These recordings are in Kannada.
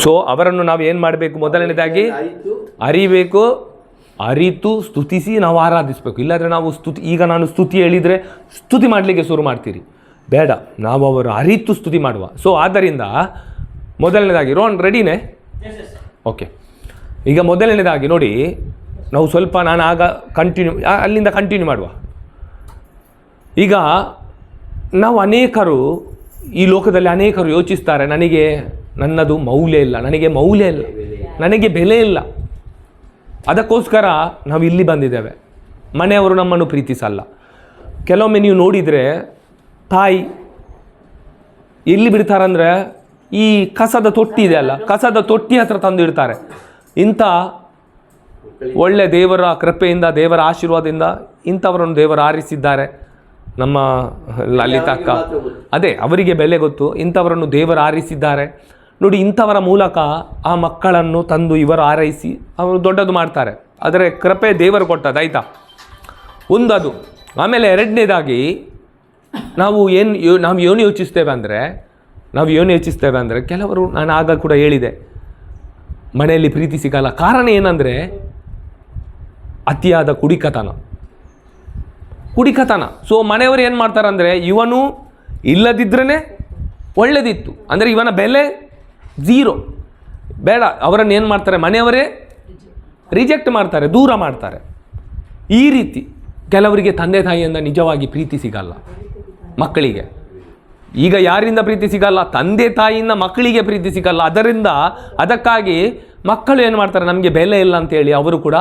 ಸೊ ಅವರನ್ನು ನಾವು ಏನು ಮಾಡಬೇಕು? ಮೊದಲನೇದಾಗಿ ಅರಿಬೇಕು, ಅರಿತು ಸ್ತುತಿಸಿ ನಾವು ಆರಾಧಿಸಬೇಕು. ಇಲ್ಲಾಂದರೆ ನಾವು ಈಗ ನಾನು ಸ್ತುತಿ ಹೇಳಿದರೆ ಸ್ತುತಿ ಮಾಡಲಿಕ್ಕೆ ಶುರು ಮಾಡ್ತೀರಿ, ಬೇಡ, ನಾವು ಅವರು ಅರಿತು ಸ್ತುತಿ ಮಾಡುವ. ಸೊ ಆದ್ದರಿಂದ ಮೊದಲನೇದಾಗಿ ರೋನ್ ರೆಡಿನೇ? ಓಕೆ. ಈಗ ಮೊದಲನೇದಾಗಿ ನೋಡಿ, ನಾವು ಸ್ವಲ್ಪ ನಾನು ಆಗ ಅಲ್ಲಿಂದ ಕಂಟಿನ್ಯೂ ಮಾಡುವ. ಈಗ ನಾವು ಅನೇಕರು ಈ ಲೋಕದಲ್ಲಿ ಅನೇಕರು ಯೋಚಿಸ್ತಾರೆ, ನನ್ನದು ಮೌಲ್ಯ ಇಲ್ಲ, ನನಗೆ ಮೌಲ್ಯ ಇಲ್ಲ, ನನಗೆ ಬೆಲೆ ಇಲ್ಲ. ಅದಕ್ಕೋಸ್ಕರ ನಾವು ಇಲ್ಲಿ ಬಂದಿದ್ದೇವೆ. ಮನೆಯವರು ನಮ್ಮನ್ನು ಪ್ರೀತಿಸಲ್ಲ. ಕೆಲವೊಮ್ಮೆ ನೀವು ನೋಡಿದರೆ ತಾಯಿ ಎಲ್ಲಿ ಬಿಡ್ತಾರಂದರೆ ಈ ಕಸದ ತೊಟ್ಟಿ ಇದೆ ಅಲ್ಲ, ಕಸದ ತೊಟ್ಟಿ ಹತ್ರ ತಂದು ಇಡ್ತಾರೆ. ಇಂಥ ಒಳ್ಳೆ ದೇವರ ಕೃಪೆಯಿಂದ, ದೇವರ ಆಶೀರ್ವಾದದಿಂದ ಇಂಥವರನ್ನು ದೇವರು ಆರಿಸಿದ್ದಾರೆ. ನಮ್ಮ ಲಲಿತಾ ಅಕ್ಕ, ಅದೇ ಅವರಿಗೆ ಬೆಲೆ ಗೊತ್ತು. ಇಂಥವರನ್ನು ದೇವರು ಆರಿಸಿದ್ದಾರೆ ನೋಡಿ. ಇಂಥವರ ಮೂಲಕ ಆ ಮಕ್ಕಳನ್ನು ತಂದು ಇವರು ಆರೈಸಿ ಅವರು ದೊಡ್ಡದು ಮಾಡ್ತಾರೆ. ಆದರೆ ಕೃಪೆ ದೇವರು ಕೊಟ್ಟದ್ದು, ಆಯಿತಾ? ಒಂದದು. ಆಮೇಲೆ ಎರಡನೇದಾಗಿ ನಾವು ಏನು ಯೋಚಿಸ್ತೇವೆ ಅಂದರೆ ಕೆಲವರು, ನಾನು ಆಗ ಕೂಡ ಹೇಳಿದೆ, ಮನೆಯಲ್ಲಿ ಪ್ರೀತಿ ಸಿಗಲ್ಲ. ಕಾರಣ ಏನಂದರೆ ಅತಿಯಾದ ಕುಡಿಕತನ. ಸೊ ಮನೆಯವರು ಏನು ಮಾಡ್ತಾರೆ ಅಂದರೆ, ಇವನು ಇಲ್ಲದಿದ್ರೇ ಒಳ್ಳೆದಿತ್ತು, ಅಂದರೆ ಇವನ ಬೆಲೆ ಝೀರೋ, ಬೇಡ, ಅವರನ್ನು ಏನು ಮಾಡ್ತಾರೆ, ಮನೆಯವರೇ ರಿಜೆಕ್ಟ್ ಮಾಡ್ತಾರೆ, ದೂರ ಮಾಡ್ತಾರೆ. ಈ ರೀತಿ ಕೆಲವರಿಗೆ ತಂದೆ ತಾಯಿಯಿಂದ ನಿಜವಾಗಿ ಪ್ರೀತಿ ಸಿಗಲ್ಲ ಮಕ್ಕಳಿಗೆ. ಈಗ ಯಾರಿಂದ ಪ್ರೀತಿ ಸಿಗಲ್ಲ? ತಂದೆ ತಾಯಿಯಿಂದ ಮಕ್ಕಳಿಗೆ ಪ್ರೀತಿ ಸಿಗಲ್ಲ. ಅದಕ್ಕಾಗಿ ಮಕ್ಕಳು ಏನು ಮಾಡ್ತಾರೆ, ನಮಗೆ ಬೆಲೆ ಇಲ್ಲ ಅಂತೇಳಿ ಅವರು ಕೂಡ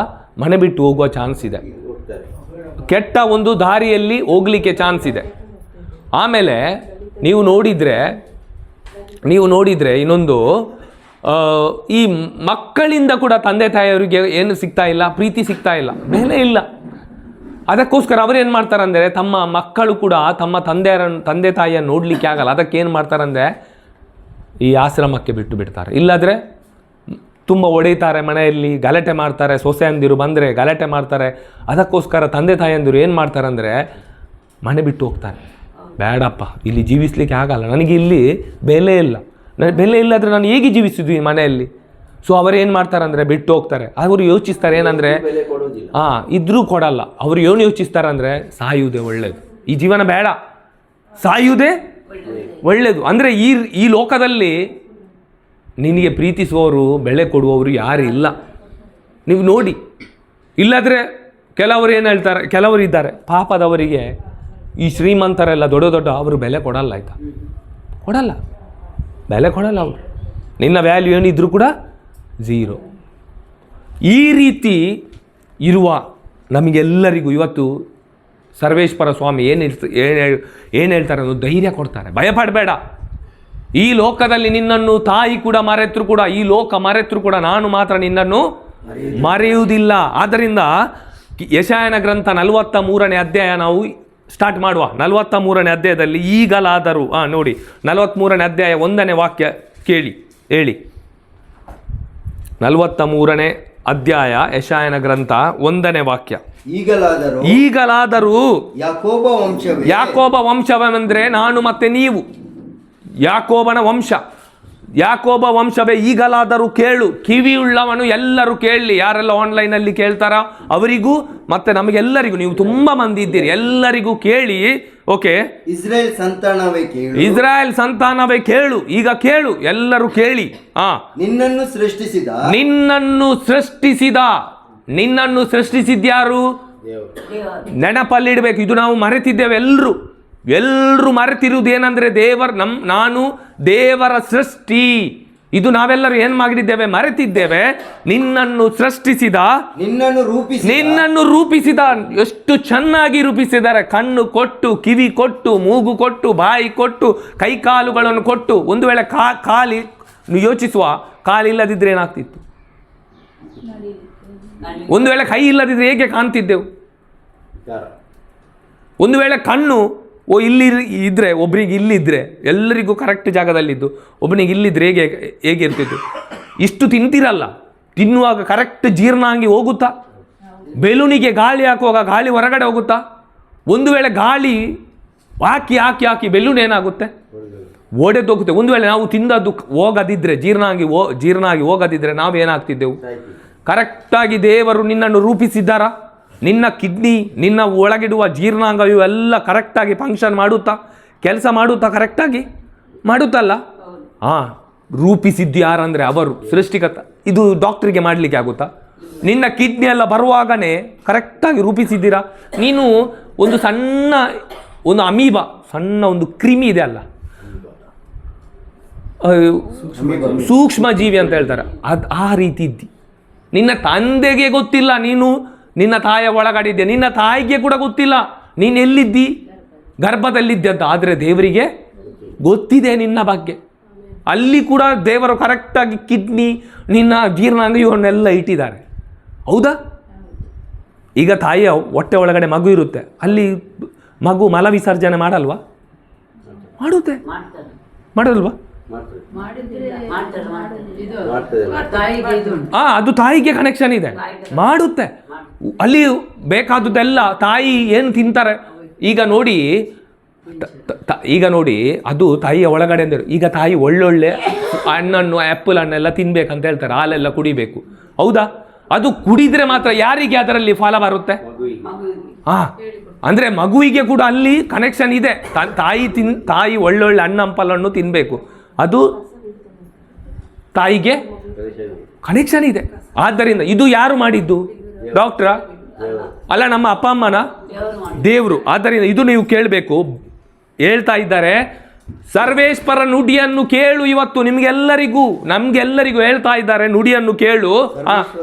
ಮನೆ ಬಿಟ್ಟು ಹೋಗುವ ಚಾನ್ಸ್ ಇದೆ, ಕೆಟ್ಟ ಒಂದು ದಾರಿಯಲ್ಲಿ ಹೋಗಲಿಕ್ಕೆ ಚಾನ್ಸ್ ಇದೆ. ಆಮೇಲೆ ನೀವು ನೋಡಿದರೆ ಇನ್ನೊಂದು, ಈ ಮಕ್ಕಳಿಂದ ಕೂಡ ತಂದೆ ತಾಯಿಯವರಿಗೆ ಏನು ಸಿಗ್ತಾ ಇಲ್ಲ, ಪ್ರೀತಿ ಸಿಗ್ತಾ ಇಲ್ಲ, ಬೆಲೆ ಇಲ್ಲ. ಅದಕ್ಕೋಸ್ಕರ ಅವರು ಏನು ಮಾಡ್ತಾರಂದರೆ, ತಮ್ಮ ಮಕ್ಕಳು ಕೂಡ ತಮ್ಮ ತಂದೆ ತಾಯಿಯನ್ನು ನೋಡಲಿಕ್ಕೆ ಆಗಲ್ಲ. ಅದಕ್ಕೆ ಏನು ಮಾಡ್ತಾರಂದರೆ ಈ ಆಶ್ರಮಕ್ಕೆ ಬಿಟ್ಟು ಬಿಡ್ತಾರೆ. ಇಲ್ಲಾದರೆ ತುಂಬ ಹೊಡೆಯುತ್ತಾರೆ, ಮನೆಯಲ್ಲಿ ಗಲಾಟೆ ಮಾಡ್ತಾರೆ, ಸೊಸೆಯಂದಿರು ಬಂದರೆ ಗಲಾಟೆ ಮಾಡ್ತಾರೆ. ಅದಕ್ಕೋಸ್ಕರ ತಂದೆ ತಾಯಿಯಂದಿರು ಏನು ಮಾಡ್ತಾರಂದರೆ ಮನೆ ಬಿಟ್ಟು ಹೋಗ್ತಾರೆ. ಬೇಡಪ್ಪ, ಇಲ್ಲಿ ಜೀವಿಸಲಿಕ್ಕೆ ಆಗಲ್ಲ, ನನಗೆ ಇಲ್ಲಿ ಬೆಲೆ ಇಲ್ಲ, ಬೆಲೆ ಇಲ್ಲಾದರೆ ನಾನು ಹೇಗೆ ಜೀವಿಸಿದ್ವಿ ಮನೆಯಲ್ಲಿ. ಸೊ ಅವರೇನು ಮಾಡ್ತಾರಂದರೆ ಬಿಟ್ಟು ಹೋಗ್ತಾರೆ. ಅವರು ಯೋಚಿಸ್ತಾರೆ ಏನಂದರೆ, ಇದ್ರೂ ಕೊಡಲ್ಲ. ಅವರು ಏನು ಯೋಚಿಸ್ತಾರೆ ಅಂದರೆ, ಸಾಯುವುದೇ ಒಳ್ಳೆಯದು, ಈ ಜೀವನ ಬೇಡ, ಸಾಯುವುದೇ ಒಳ್ಳೆಯದು. ಅಂದರೆ ಈ ಲೋಕದಲ್ಲಿ ನಿನಗೆ ಪ್ರೀತಿಸುವವರು, ಬೆಲೆ ಕೊಡುವವರು ಯಾರು ಇಲ್ಲ. ನೀವು ನೋಡಿ, ಇಲ್ಲಾದರೆ ಕೆಲವರು ಏನು ಹೇಳ್ತಾರೆ, ಕೆಲವರು ಇದ್ದಾರೆ ಪಾಪದವರಿಗೆ, ಈ ಶ್ರೀಮಂತರೆಲ್ಲ ದೊಡ್ಡ ಅವರು ಬೆಲೆ ಕೊಡಲ್ಲ, ಆಯಿತಾ? ಬೆಲೆ ಕೊಡಲ್ಲ ಅವರು. ನಿನ್ನ ವ್ಯಾಲ್ಯೂ ಏನಿದ್ರೂ ಕೂಡ ಝೀರೋ. ಈ ರೀತಿ ಇರುವ ನಮಗೆಲ್ಲರಿಗೂ ಇವತ್ತು ಸರ್ವೇಶ್ವರ ಸ್ವಾಮಿ ಏನು ಹೇಳ್ತಾರೆ ಅನ್ನೋ ಧೈರ್ಯ ಕೊಡ್ತಾರೆ. ಭಯಪಡಬೇಡ. ಈ ಲೋಕದಲ್ಲಿ ನಿನ್ನನ್ನು ತಾಯಿ ಕೂಡ ಮರೆತರೂ ಕೂಡ, ಈ ಲೋಕ ಮರೆತರೂ ಕೂಡ ನಾನು ಮಾತ್ರ ನಿನ್ನನ್ನು ಮರೆಯುವುದಿಲ್ಲ. ಆದ್ದರಿಂದ ಯೆಶಾಯನ ಗ್ರಂಥ 43ನೇ ಅಧ್ಯಾಯ ನಾವು ಸ್ಟಾರ್ಟ್ ಮಾಡುವ. 43ನೇ ಅಧ್ಯಾಯದಲ್ಲಿ ಈಗಲಾದರೂ, ನೋಡಿ 43ನೇ ಅಧ್ಯಾಯ 1ನೇ ವಾಕ್ಯ ಹೇಳಿ. 43ನೇ ಅಧ್ಯಾಯ ಯೆಶಾಯನ ಗ್ರಂಥ 1ನೇ ವಾಕ್ಯ. ಈಗಲಾದರೂ ಯಾಕೋಬ ವಂಶವೆಂದರೆ ನಾನು ಮತ್ತೆ ನೀವು, ಯಾಕೋಬ ವಂಶವೇ, ಈಗಲಾದರೂ ಕೇಳು, ಕಿವಿಯುಳ್ಳವನು ಎಲ್ಲರೂ ಕೇಳಲಿ. ಯಾರೆಲ್ಲ ಆನ್ಲೈನಲ್ಲಿ ಕೇಳ್ತಾರ ಅವರಿಗೂ ಮತ್ತೆ ನಮಗೆಲ್ಲರಿಗೂ, ನೀವು ತುಂಬ ಮಂದಿ ಇದ್ದೀರಿ, ಎಲ್ಲರಿಗೂ ಕೇಳಿ. ಓಕೆ, ಇಸ್ರಾಯೇಲ್ ಸಂತಾನವೇ ಕೇಳು, ಈಗ ಕೇಳು, ಎಲ್ಲರೂ ಕೇಳಿ. ನಿನ್ನನ್ನು ಸೃಷ್ಟಿಸಿದ್ಯಾರು? ನೆನಪಲ್ಲಿಡಬೇಕು. ಇದು ನಾವು ಮರೆತಿದ್ದೇವೆ ಎಲ್ಲರೂ ಮರೆತಿರುವುದು ಏನಂದ್ರೆ, ನಾನು ದೇವರ ಸೃಷ್ಟಿ. ಇದು ನಾವೆಲ್ಲರೂ ಏನು ಮಾಡಿದ್ದೇವೆ, ಮರೆತಿದ್ದೇವೆ. ನಿನ್ನನ್ನು ಸೃಷ್ಟಿಸಿದ, ನಿನ್ನನ್ನು ರೂಪಿಸಿದ, ಎಷ್ಟು ಚೆನ್ನಾಗಿ ರೂಪಿಸಿದ್ದಾರೆ. ಕಣ್ಣು ಕೊಟ್ಟು, ಕಿವಿ ಕೊಟ್ಟು, ಮೂಗು ಕೊಟ್ಟು, ಬಾಯಿ ಕೊಟ್ಟು, ಕೈಕಾಲುಗಳನ್ನು ಕೊಟ್ಟು. ಒಂದು ವೇಳೆ ನೀವು ಯೋಚಿಸುವ, ಕಾಲಿಲ್ಲದಿದ್ದರೆ ಏನಾಗ್ತಿತ್ತು? ಒಂದು ವೇಳೆ ಕೈ ಇಲ್ಲದಿದ್ದರೆ ಹೇಗೆ ಕಾಣ್ತಿದ್ದೆವು? ಒಂದು ವೇಳೆ ಕಣ್ಣು ಇಲ್ಲಿ ಇದ್ದರೆ, ಒಬ್ಬರಿಗೆ ಇಲ್ಲಿದ್ದರೆ, ಎಲ್ಲರಿಗೂ ಕರೆಕ್ಟ್ ಜಾಗದಲ್ಲಿದ್ದು ಒಬ್ಬನಿಗೆ ಇಲ್ಲಿದ್ದರೆ ಹೇಗೆ ಇರ್ತಿತ್ತು? ಇಷ್ಟು ತಿಂತಿರಲ್ಲ, ತಿನ್ನುವಾಗ ಕರೆಕ್ಟ್ ಜೀರ್ಣ ಆಗಿ ಹೋಗುತ್ತಾ? ಬೆಲೂನಿಗೆ ಗಾಳಿ ಹಾಕುವಾಗ ಗಾಳಿ ಹೊರಗಡೆ ಹೋಗುತ್ತಾ? ಒಂದು ವೇಳೆ ಗಾಳಿ ಹಾಕಿ ಬೆಲೂನ್ ಏನಾಗುತ್ತೆ? ಒಡೆದೋಗುತ್ತೆ. ಒಂದು ವೇಳೆ ನಾವು ತಿಂದದ್ದು ಹೋಗದಿದ್ದರೆ, ಜೀರ್ಣ ಆಗಿ ಹೋಗದಿದ್ದರೆ ನಾವೇನಾಗ್ತಿದ್ದೆವು? ಕರೆಕ್ಟಾಗಿ ದೇವರು ನಿನ್ನನ್ನು ರೂಪಿಸಿದ್ದಾರಾ? ನಿನ್ನ ಕಿಡ್ನಿ, ನಿನ್ನ ಒಳಗಿಡುವ ಜೀರ್ಣಾಂಗ ಇವೆಲ್ಲ ಕರೆಕ್ಟಾಗಿ ಫಂಕ್ಷನ್ ಮಾಡುತ್ತಾ, ಕೆಲಸ ಮಾಡುತ್ತಾ, ಕರೆಕ್ಟಾಗಿ ಮಾಡುತ್ತಲ್ಲ? ಹಾಂ, ರೂಪಿಸಿದ್ದು ಯಾರಂದರೆ ಅವರು, ಸೃಷ್ಟಿಕರ್ತ. ಇದು ಡಾಕ್ಟ್ರಿಗೆ ಮಾಡಲಿಕ್ಕೆ ಆಗುತ್ತಾ? ನಿನ್ನ ಕಿಡ್ನಿ ಎಲ್ಲ ಬರುವಾಗನೇ ಕರೆಕ್ಟಾಗಿ ರೂಪಿಸಿದ್ದೀರಾ? ನೀನು ಒಂದು ಸಣ್ಣ ಒಂದು ಅಮೀಬಾ, ಸಣ್ಣ ಒಂದು ಕ್ರಿಮಿ ಇದೆ ಅಲ್ಲ, ಸೂಕ್ಷ್ಮ ಜೀವಿ ಅಂತ ಹೇಳ್ತಾರೆ, ಅದು ಆ ರೀತಿ ಇದ್ದಿ. ನಿನ್ನ ತಂದೆಗೆ ಗೊತ್ತಿಲ್ಲ ನೀನು ನಿನ್ನ ತಾಯಿಯ ಒಳಗಡೆ ಇದ್ದೆ, ನಿನ್ನ ತಾಯಿಗೆ ಕೂಡ ಗೊತ್ತಿಲ್ಲ ನೀನು ಎಲ್ಲಿದ್ದಿ, ಗರ್ಭದಲ್ಲಿದ್ದೆ ಅಂತ. ಆದರೆ ದೇವರಿಗೆ ಗೊತ್ತಿದೆ ನಿನ್ನ ಬಗ್ಗೆ. ಅಲ್ಲಿ ಕೂಡ ದೇವರು ಕರೆಕ್ಟಾಗಿ ಕಿಡ್ನಿ, ನಿನ್ನ ಜೀರ್ಣಾಂಗ ಇವನ್ನೆಲ್ಲ ಇಟ್ಟಿದ್ದಾರೆ. ಹೌದಾ? ಈಗ ತಾಯಿಯ ಹೊಟ್ಟೆ ಒಳಗಡೆ ಮಗು ಇರುತ್ತೆ, ಅಲ್ಲಿ ಮಗು ಮಲ ವಿಸರ್ಜನೆ ಮಾಡಲ್ವಾ? ಮಾಡುತ್ತೆ, ಮಾಡಲ್ವಾ? ಅದು ತಾಯಿಗೆ ಕನೆಕ್ಷನ್ ಇದೆ, ಮಾಡುತ್ತೆ. ಅಲ್ಲಿ ಬೇಕಾದದ್ದೆಲ್ಲ ತಾಯಿ ಏನು ತಿಂತಾರೆ ಈಗ ನೋಡಿ ಅದು ತಾಯಿಯ ಒಳಗಡೆ ಅಂದರು. ಈಗ ತಾಯಿ ಒಳ್ಳೊಳ್ಳೆ ಹಣ್ಣನ್ನು, ಆ್ಯಪಲ್ ಹಣ್ಣೆಲ್ಲ ತಿನ್ಬೇಕಂತ ಹೇಳ್ತಾರೆ, ಹಾಲೆಲ್ಲ ಕುಡಿಬೇಕು. ಹೌದಾ? ಅದು ಕುಡಿದ್ರೆ ಮಾತ್ರ ಯಾರಿಗೆ ಅದರಲ್ಲಿ ಫಲ ಬರುತ್ತೆ? ಅಂದರೆ ಮಗುವಿಗೆ ಕೂಡ ಅಲ್ಲಿ ಕನೆಕ್ಷನ್ ಇದೆ. ತಾಯಿ ಒಳ್ಳೊಳ್ಳೆ ಹಣ್ಣು ತಿನ್ನಬೇಕು, ಅದು ತಾಯಿಗೆ ಕನೆಕ್ಷನ್ ಇದೆ. ಆದ್ದರಿಂದ ಇದು ಯಾರು ಮಾಡಿದ್ದು? ಡಾಕ್ಟ್ರ ಅಲ್ಲ, ನಮ್ಮ ಅಪ್ಪ ಅಮ್ಮನ, ದೇವರು. ಆದ್ದರಿಂದ ಇದು ನೀವು ಕೇಳಬೇಕು. ಹೇಳ್ತಾ ಇದ್ದಾರೆ, ಸರ್ವೇಶ್ವರ ನುಡಿಯನ್ನು ಕೇಳು. ಇವತ್ತು ನಿಮ್ಗೆಲ್ಲರಿಗೂ ನಮ್ಗೆಲ್ಲರಿಗೂ ಹೇಳ್ತಾ ಇದ್ದಾರೆ, ನುಡಿಯನ್ನು ಕೇಳು.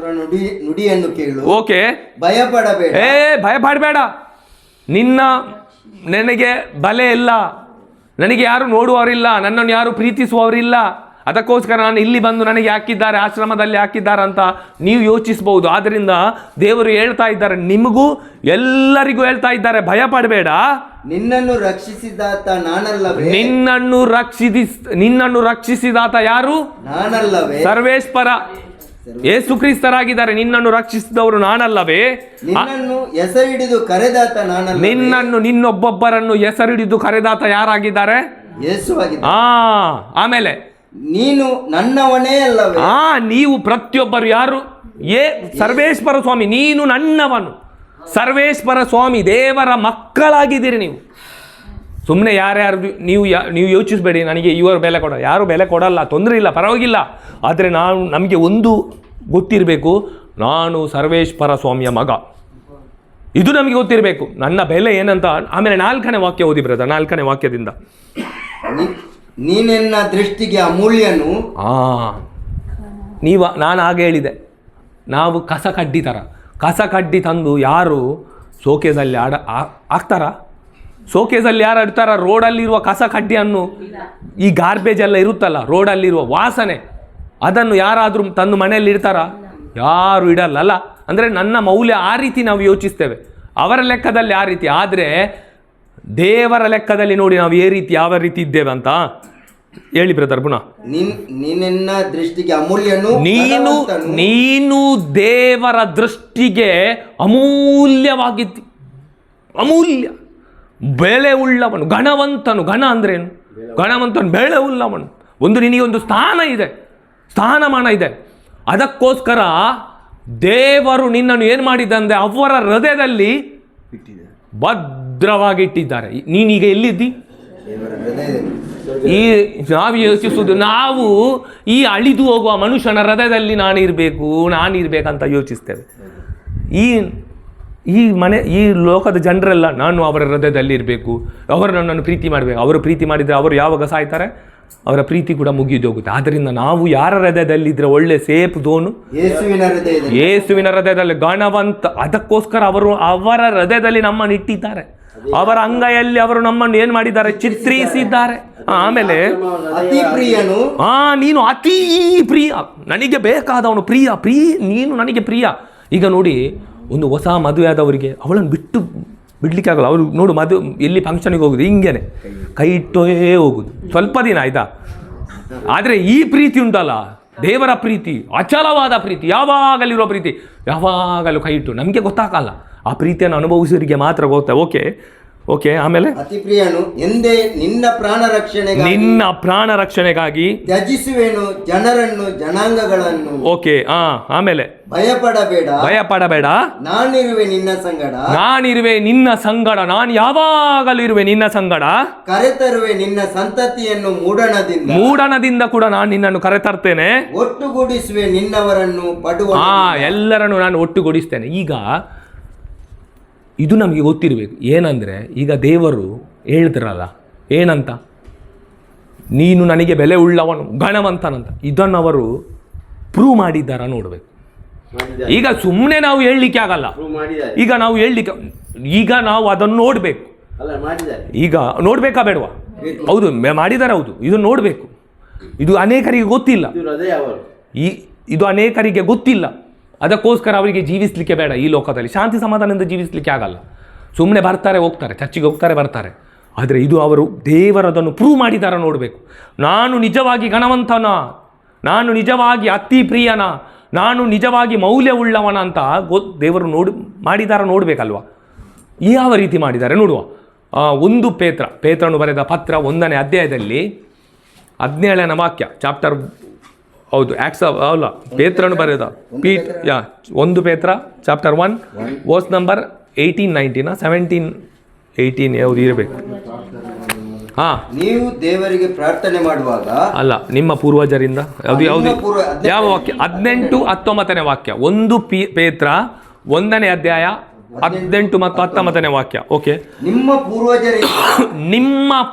ನುಡಿಯನ್ನು ಕೇಳು. ಓಕೆ, ಭಯಪಡಬೇಡ. ಭಯಪಡಬೇಡ. ನನಗೆ ಬಲೆ ಇಲ್ಲ, ನನಗೆ ಯಾರು ನೋಡುವವರಿಲ್ಲ, ನನ್ನನ್ನು ಯಾರು ಪ್ರೀತಿಸುವವರಿಲ್ಲ, ಅದಕ್ಕೋಸ್ಕರ ನಾನು ಇಲ್ಲಿ ಬಂದು ನನಗೆ ಹಾಕಿದ್ದಾರೆ, ಆಶ್ರಮದಲ್ಲಿ ಹಾಕಿದ್ದಾರೆ ಅಂತ ನೀವು ಯೋಚಿಸಬಹುದು. ಆದ್ದರಿಂದ ದೇವರು ಹೇಳ್ತಾ ಇದ್ದಾರೆ, ನಿಮಗೂ ಎಲ್ಲರಿಗೂ ಹೇಳ್ತಾ ಇದ್ದಾರೆ, ಭಯಪಡಬೇಡ. ನಿನ್ನನ್ನು ರಕ್ಷಿಸಿದಾತ ನಾನಲ್ಲವೇ? ನಿನ್ನನ್ನು ರಕ್ಷಿಸಿದಾತ ಯಾರು? ನಾನಲ್ಲವೇ? ಸರ್ವೇಶ್ವರ ಯೇಸು ಕ್ರಿಸ್ತರಾಗಿದ್ದಾರೆ. ನಿನ್ನನ್ನು ರಕ್ಷಿಸಿದವರು ನಾನಲ್ಲವೇ? ನಿನ್ನನ್ನು ಹೆಸರಿಡಿದು ಕರೆದಾತ ನಾನಲ್ಲವೇ? ನಿನ್ನೊಬ್ಬೊಬ್ಬರನ್ನು ಹೆಸರಿಡಿದು ಕರೆದಾತ ಯಾರಾಗಿದ್ದಾರೆ? ಯೇಸು ಆಗಿದ್ದಾರೆ. ಆಮೇಲೆ ನೀನು ನನ್ನವನೇ ಅಲ್ಲವೇ? ನೀವು ಪ್ರತಿಯೊಬ್ಬರು ಯಾರು? ಸರ್ವೇಶ್ವರ ಸ್ವಾಮಿ, ನೀನು ನನ್ನವನು. ಸರ್ವೇಶ್ವರ ಸ್ವಾಮಿ, ದೇವರ ಮಕ್ಕಳಾಗಿದ್ದೀರಿ ನೀವು. ಸುಮ್ಮನೆ ಯಾರ್ಯಾರು ನೀವು ಯೋಚಿಸಬೇಡಿ, ನನಗೆ ಇವರು ಬೆಲೆ ಕೊಡ, ಯಾರು ಬೆಲೆ ಕೊಡಲ್ಲ, ತೊಂದರೆ ಇಲ್ಲ, ಪರವಾಗಿಲ್ಲ. ಆದರೆ ನಮಗೆ ಒಂದು ಗೊತ್ತಿರಬೇಕು, ನಾನು ಸರ್ವೇಶ್ವರ ಸ್ವಾಮಿಯ ಮಗ. ಇದು ನಮಗೆ ಗೊತ್ತಿರಬೇಕು, ನನ್ನ ಬೆಲೆ ಏನಂತ. ಆಮೇಲೆ 4ನೇ ವಾಕ್ಯ ಓದಿ ಬ್ರದರ್, 4ನೇ ವಾಕ್ಯದಿಂದ. ನೀನೆನ್ನ ದೃಷ್ಟಿಗೆ ಅಮೂಲ್ಯನು. ನಾನು ಹಾಗೆ ಹೇಳಿದೆ, ನಾವು ಕಸ ಕಡ್ಡಿ ತಂದು ಯಾರು ಶೋಕೇಸಲ್ಲಿ ಹಾಕ್ತಾರ? ಶೋಕೇಸಲ್ಲಿ ಯಾರು ಇಡ್ತಾರ? ರೋಡಲ್ಲಿರುವ ಕಸ ಕಡ್ಡಿಯನ್ನು, ಈ ಗಾರ್ಬೇಜ್ ಎಲ್ಲ ಇರುತ್ತಲ್ಲ, ರೋಡಲ್ಲಿರುವ ವಾಸನೆ, ಅದನ್ನು ಯಾರಾದರೂ ತಂದು ಮನೆಯಲ್ಲಿ ಇಡ್ತಾರ? ಯಾರು ಇಡಲ್ಲ. ಅಂದರೆ ನನ್ನ ಮೌಲ್ಯ ಆ ರೀತಿ ನಾವು ಯೋಚಿಸ್ತೇವೆ, ಅವರ ಲೆಕ್ಕದಲ್ಲಿ ಆ ರೀತಿ. ಆದರೆ ದೇವರ ಲೆಕ್ಕದಲ್ಲಿ ನೋಡಿ ನಾವು ಯಾವ ರೀತಿ ಇದ್ದೇವೆ ಅಂತ ಹೇಳಿ ಬ್ರದರ್ ಪುನಃ. ನೀನೆನ್ನ ದೃಷ್ಟಿಗೆ ಅಮೂಲ್ಯನು. ನೀನು ದೇವರ ದೃಷ್ಟಿಗೆ ಅಮೂಲ್ಯವಾಗಿದ್ದಿ, ಅಮೂಲ್ಯ, ಬೆಲೆ ಉಳ್ಳವನು, ಗಣವಂತನು. ಗಣ ಅಂದ್ರೇನು? ಗಣವಂತನು, ಬೆಳೆ ಉಳ್ಳವನು. ನಿನಗೆ ಒಂದು ಸ್ಥಾನಮಾನ ಇದೆ. ಅದಕ್ಕೋಸ್ಕರ ದೇವರು ನಿನ್ನನ್ನು ಏನು ಮಾಡಿದಂದ್ರೆ ಅವರ ಹೃದಯದಲ್ಲಿ ಭದ್ರವಾಗಿಟ್ಟಿದ್ದಾರೆ. ನೀನೀಗ ಎಲ್ಲಿದ್ದಿ? ನಾವು ಯೋಚಿಸುವುದು, ನಾವು ಈ ಅಳಿದು ಹೋಗುವ ಮನುಷ್ಯನ ಹೃದಯದಲ್ಲಿ ನಾನಿರ್ಬೇಕಂತ ಯೋಚಿಸ್ತೇವೆ. ಈ ಲೋಕದ ಜನರೆಲ್ಲ ನಾನು ಅವರ ಹೃದಯದಲ್ಲಿ ಇರಬೇಕು, ಅವರು ನನ್ನನ್ನು ಪ್ರೀತಿ ಮಾಡಬೇಕು. ಅವರು ಪ್ರೀತಿ ಮಾಡಿದರೆ ಅವರು ಯಾವಾಗ ಸಾಯ್ತಾರೆ, ಅವರ ಪ್ರೀತಿ ಕೂಡ ಮುಗಿದು ಹೋಗುತ್ತೆ. ಆದ್ದರಿಂದ ನಾವು ಯಾರ ಹೃದಯದಲ್ಲಿದ್ದರೆ ಒಳ್ಳೆ ಸೇಫ್ ಝೋನು? ಯೇಸುವಿನ ಹೃದಯದಲ್ಲಿ, ಗಣವಂತ. ಅದಕ್ಕೋಸ್ಕರ ಅವರ ಹೃದಯದಲ್ಲಿ ನಮ್ಮನ್ನು ಇಟ್ಟಿದ್ದಾರೆ, ಅವರ ಅಂಗೈಯಲ್ಲಿ ಅವರು ನಮ್ಮನ್ನು ಏನು ಮಾಡಿದ್ದಾರೆ? ಚಿತ್ರಿಸಿದ್ದಾರೆ. ಆಮೇಲೆ ನೀನು ಅತೀ ಪ್ರಿಯ, ನನಗೆ ಬೇಕಾದವನು ಪ್ರಿಯ, ನೀನು ನನಗೆ ಪ್ರಿಯ. ಈಗ ನೋಡಿ, ಒಂದು ಹೊಸ ಮದುವೆ ಆದವರಿಗೆ ಅವಳನ್ನು ಬಿಡ್ಲಿಕ್ಕೆ ಆಗಲ್ಲ. ಅವರು ನೋಡು, ಎಲ್ಲಿ ಫಂಕ್ಷನಿಗೆ ಹೋಗುದು ಹಿಂಗೇನೆ ಕೈ ಇಟ್ಟೇ ಹೋಗುದು, ಸ್ವಲ್ಪ ದಿನ ಆಯ್ತಾ. ಆದರೆ ಈ ಪ್ರೀತಿ ಉಂಟಲ್ಲ, ದೇವರ ಪ್ರೀತಿ, ಅಚಲವಾದ ಪ್ರೀತಿ, ಯಾವಾಗಲಿರೋ ಪ್ರೀತಿ, ಯಾವಾಗಲೂ ಕೈ ಇಟ್ಟು ನಮಗೆ ಗೊತ್ತಾಗಲ್ಲ. ಆ ಪ್ರೀತಿಯನ್ನು ಅನುಭವಿಸೋರಿಗೆ ಮಾತ್ರ ಗೊತ್ತಾ. ಓಕೆ, ಓಕೆ, ಆಮೇಲೆ ಅತಿ ಪ್ರಿಯನು ಎಂದೇ ನಿನ್ನ ಪ್ರಾಣ ರಕ್ಷಣೆಗಾಗಿ ನಿನ್ನ ಪ್ರಾಣ ರಕ್ಷಣೆಗಾಗಿ ತ್ಯಜಿಸುವೆನು ಜನರನ್ನು ಜನಾಂಗಗಳನ್ನು. ಓಕೆ, ಆಮೇಲೆ ಭಯಪಡಬೇಡ, ನಾನಿರುವೆ ನಿನ್ನ ಸಂಗಡ, ನಾನಿರುವೆ ನಿನ್ನ ಸಂಗಡ, ನಾನು ಯಾವಾಗಲೂ ಇರುವೆ ನಿನ್ನ ಸಂಗಡ. ಕರೆತರುವೆ ನಿನ್ನ ಸಂತತಿಯನ್ನು ಮೂಡಣದಿಂದ ಕೂಡ ನಾನು ನಿನ್ನನ್ನು ಕರೆತರ್ತೇನೆ. ಒಟ್ಟುಗೂಡಿಸುವೆ ನಿನ್ನವರನ್ನು ಪಡುವ. ಎಲ್ಲರನ್ನು ನಾನು ಒಟ್ಟುಗೂಡಿಸ್ತೇನೆ. ಈಗ ಇದು ನಮಗೆ ಗೊತ್ತಿರಬೇಕು. ಏನಂದರೆ ಈಗ ದೇವರು ಹೇಳ್ತಿರಲ್ಲ ಏನಂತ, ನೀನು ನನಗೆ ಬೆಲೆ ಉಳ್ಳವನು ಗಣವಂತನಂತ. ಇದನ್ನು ಅವರು ಪ್ರೂವ್ ಮಾಡಿದ್ದಾರ ನೋಡಬೇಕು. ಈಗ ಸುಮ್ಮನೆ ನಾವು ಹೇಳಲಿಕ್ಕೆ ಆಗಲ್ಲ. ಈಗ ನಾವು ಅದನ್ನು ನೋಡಬೇಕು. ಈಗ ನೋಡ್ಬೇಕಾ ಬೇಡವಾ? ಹೌದು, ಮಾಡಿದ್ದಾರೆ. ಹೌದು, ಇದು ನೋಡಬೇಕು. ಇದು ಅನೇಕರಿಗೆ ಗೊತ್ತಿಲ್ಲ. ಇದು ಅನೇಕರಿಗೆ ಗೊತ್ತಿಲ್ಲ. ಅದಕ್ಕೋಸ್ಕರ ಅವರಿಗೆ ಜೀವಿಸಲಿಕ್ಕೆ ಬೇಡ. ಈ ಲೋಕದಲ್ಲಿ ಶಾಂತಿ ಸಮಾಧಾನದಿಂದ ಜೀವಿಸಲಿಕ್ಕೆ ಆಗಲ್ಲ. ಸುಮ್ಮನೆ ಬರ್ತಾರೆ ಹೋಗ್ತಾರೆ, ಚರ್ಚಿಗೆ ಹೋಗ್ತಾರೆ ಬರ್ತಾರೆ. ಆದರೆ ಇದು ಅವರು ದೇವರದನ್ನು ಪ್ರೂವ್ ಮಾಡಿದಾರ ನೋಡಬೇಕು. ನಾನು ನಿಜವಾಗಿ ಗಣವಂತನ, ನಾನು ನಿಜವಾಗಿ ಅತಿ ಪ್ರಿಯನ, ನಾನು ನಿಜವಾಗಿ ಮೌಲ್ಯವುಳ್ಳವನ ಅಂತ ದೇವರು ಮಾಡಿದಾರ ನೋಡಬೇಕಲ್ವ. ಯಾವ ರೀತಿ ಮಾಡಿದ್ದಾರೆ ನೋಡುವ. 1 ಪೇತ್ರನು ಬರೆದ ಪತ್ರ 1ನೇ ಅಧ್ಯಾಯದಲ್ಲಿ 17ನೇ ವಾಕ್ಯ, ಚಾಪ್ಟರ್, ಹೌದು ಅಲ್ಲ, ಪೇತ್ರನು ಬರೆದ 1 ಪೇತ್ರ ಚಾಪ್ಟರ್ 1 ವರ್ಸ್ ನಂಬರ್ 18-19 17-18 ಯಾವುದು ಇರಬೇಕು. ನೀವು ದೇವರಿಗೆ ಪ್ರಾರ್ಥನೆ ಮಾಡುವಾಗ ಅಲ್ಲ, ನಿಮ್ಮ ಪೂರ್ವಜರಿಂದ ಯಾವ ವಾಕ್ಯ? 18-19ನೇ ವಾಕ್ಯ. 1 ಪೇತ್ರ 1ನೇ ಅಧ್ಯಾಯ 18 ಮತ್ತು 19ನೇ ವಾಕ್ಯ. ಓಕೆ, ನಿಮ್ಮ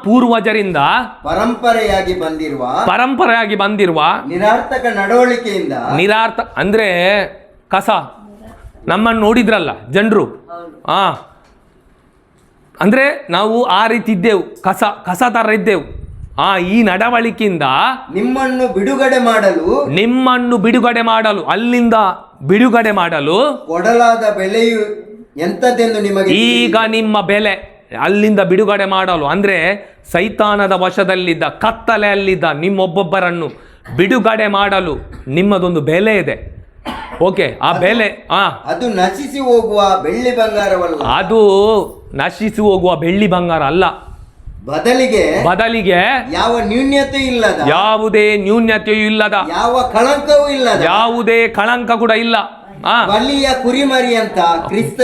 ಪೂರ್ವಜರಿಂದ ಪರಂಪರೆಯಾಗಿ ಬಂದಿರುವ ನಿರಾರ್ಥಕ ನಡವಳಿಕೆಯಿಂದ, ಅಂದ್ರೆ ಕಸ, ನಮ್ಮನ್ನು ನೋಡಿದ್ರಲ್ಲ ಜನರು, ಅಂದ್ರೆ ನಾವು ಆ ರೀತಿ ಇದ್ದೆವು, ಕಸ ತರ ಇದ್ದೆವು. ಈ ನಡವಳಿಕೆಯಿಂದ ನಿಮ್ಮನ್ನು ಬಿಡುಗಡೆ ಮಾಡಲು ಅಲ್ಲಿಂದ ಬಿಡುಗಡೆ ಮಾಡಲು ಕೊಡಲಾದ ಬೆಲೆಯು ಎಂಥದ್ದೆಂದು ನಿಮಗೆ, ಈಗ ನಿಮ್ಮ ಬೆಲೆ ಅಲ್ಲಿಂದ ಬಿಡುಗಡೆ ಮಾಡಲು, ಅಂದ್ರೆ ಸೈತಾನದ ವಶದಲ್ಲಿದ್ದ ಕತ್ತಲೆಯಲ್ಲಿದ್ದ ನಿಮ್ಮೊಬ್ಬೊಬ್ಬರನ್ನು ಬಿಡುಗಡೆ ಮಾಡಲು ನಿಮ್ಮದೊಂದು ಬೆಲೆ ಇದೆ. ಓಕೆ, ಆ ಬೆಲೆ ಅದು ನಶಿಸಿ ಹೋಗುವ ಬೆಳ್ಳಿ ಬಂಗಾರವಲ್ಲ, ಅದು ನಶಿಸಿ ಹೋಗುವ ಬೆಳ್ಳಿ ಬಂಗಾರ ಅಲ್ಲ, ಬದಲಿಗೆ ಯಾವ ನ್ಯೂನ್ಯತೆ ಇಲ್ಲದ, ಯಾವುದೇ ನ್ಯೂನ್ಯತೆಯೂ ಇಲ್ಲದ, ಯಾವ ಕಳಂಕವೂ ಇಲ್ಲದ, ಯಾವುದೇ ಕಳಂಕ ಕೂಡ ಇಲ್ಲ, ಬಲಿಯ ಕುರಿಮರಿ ಅಂತ ಕ್ರಿಸ್ತ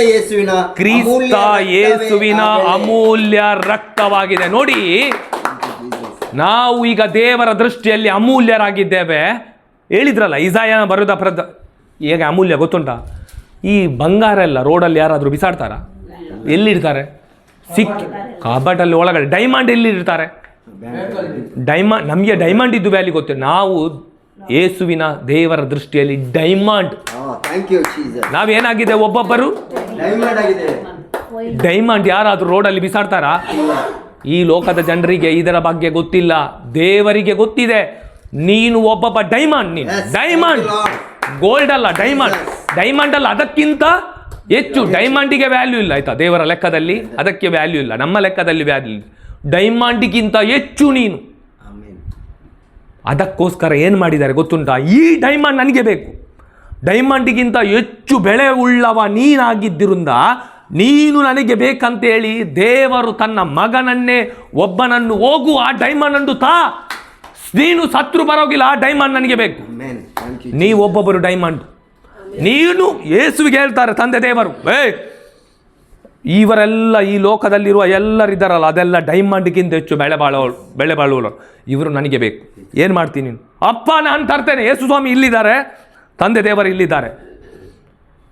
ಯೇಸುವಿನ ಅಮೂಲ್ಯ ರಕ್ತವಾಗಿದೆ. ನೋಡಿ, ನಾವು ಈಗ ದೇವರ ದೃಷ್ಟಿಯಲ್ಲಿ ಅಮೂಲ್ಯರಾಗಿದ್ದೇವೆ. ಹೇಳಿದ್ರಲ್ಲ ಇಸಾಯನ ಬರೆದ ಹೇಗೆ ಅಮೂಲ್ಯ ಗೊತ್ತುಂಟಾ? ಈ ಬಂಗಾರ ಎಲ್ಲ ರೋಡಲ್ಲಿ ಯಾರಾದರೂ ಬಿಸಾಡ್ತಾರ? ಎಲ್ಲಿಡ್ತಾರೆ? ಕಬಟಲ್ಲಿ ಒಳಗಡೆ. ಡೈಮಂಡ್ ಎಲ್ಲಿಡ್ತಾರೆ? ನಮಗೆ ಡೈಮಂಡ್ ಇದ್ದು ವ್ಯಾಲ್ಯೂ ಗೊತ್ತು. ನಾವು ಯೇಸುವಿನ ದೇವರ ದೃಷ್ಟಿಯಲ್ಲಿ ಡೈಮಂಡ್. ನಾವೇನಾಗಿದೆ? ಒಬ್ಬೊಬ್ಬರು ಡೈಮಂಡ್. ಯಾರಾದ್ರೂ ರೋಡಲ್ಲಿ ಬಿಸಾಡ್ತಾರ? ಈ ಲೋಕದ ಜನರಿಗೆ ಇದರ ಬಗ್ಗೆ ಗೊತ್ತಿಲ್ಲ, ದೇವರಿಗೆ ಗೊತ್ತಿದೆ. ನೀನು ಒಬ್ಬೊಬ್ಬ ಡೈಮಂಡ್. ನೀನು ಡೈಮಂಡ್, ಗೋಲ್ಡ್ ಅಲ್ಲ, ಡೈಮಂಡ್ ಅಲ್ಲ, ಅದಕ್ಕಿಂತ ಹೆಚ್ಚು. ಡೈಮಂಡಿಗೆ ವ್ಯಾಲ್ಯೂ ಇಲ್ಲ, ಆಯ್ತಾ? ದೇವರ ಲೆಕ್ಕದಲ್ಲಿ ಅದಕ್ಕೆ ವ್ಯಾಲ್ಯೂ ಇಲ್ಲ, ನಮ್ಮ ಲೆಕ್ಕದಲ್ಲಿ ವ್ಯಾಲ್ಯೂ ಇಲ್ಲ. ಡೈಮಂಡಿಗಿಂತ ಹೆಚ್ಚು ನೀನು. ಅದಕ್ಕೋಸ್ಕರ ಏನು ಮಾಡಿದ್ದಾರೆ ಗೊತ್ತುಂಟಾ? ಈ ಡೈಮಂಡ್ ನನಗೆ ಬೇಕು. ಡೈಮಂಡಿಗಿಂತ ಹೆಚ್ಚು ಬೆಳೆ ಉಳ್ಳವ ನೀನಾಗಿದ್ದರಿಂದ ನೀನು ನನಗೆ ಬೇಕಂತೇಳಿ ದೇವರು ತನ್ನ ಮಗನನ್ನೇ ಒಬ್ಬನನ್ನು ಹೋಗು ಆ ಡೈಮಂಡ್ ಅನ್ನು ನೀನು ಸತ್ರು ಬರೋಗಿಲ್ಲ, ಆ ಡೈಮಂಡ್ ನನಗೆ ಬೇಕು. ನೀವು ಒಬ್ಬೊಬ್ಬರು ಡೈಮಂಡ್. ನೀನು ಯೇಸುವಿಗೆ ಹೇಳ್ತಾರೆ ತಂದೆ ದೇವರು, ಇವರೆಲ್ಲ ಈ ಲೋಕದಲ್ಲಿರುವ ಎಲ್ಲರಿದ್ದಾರಲ್ಲ ಅದೆಲ್ಲ ಡೈಮಂಡ್ಗಿಂತ ಹೆಚ್ಚು ಬೆಳೆ ಬಾಳುವವರು, ಇವರು ನನಗೆ ಬೇಕು. ಏನು ಮಾಡ್ತೀನಿ ನೀನು? ಅಪ್ಪ ನಾನು ತರ್ತೇನೆ. ಯೇಸು ಸ್ವಾಮಿ ಇಲ್ಲಿದ್ದಾರೆ, ತಂದೆ ದೇವರು ಇಲ್ಲಿದ್ದಾರೆ.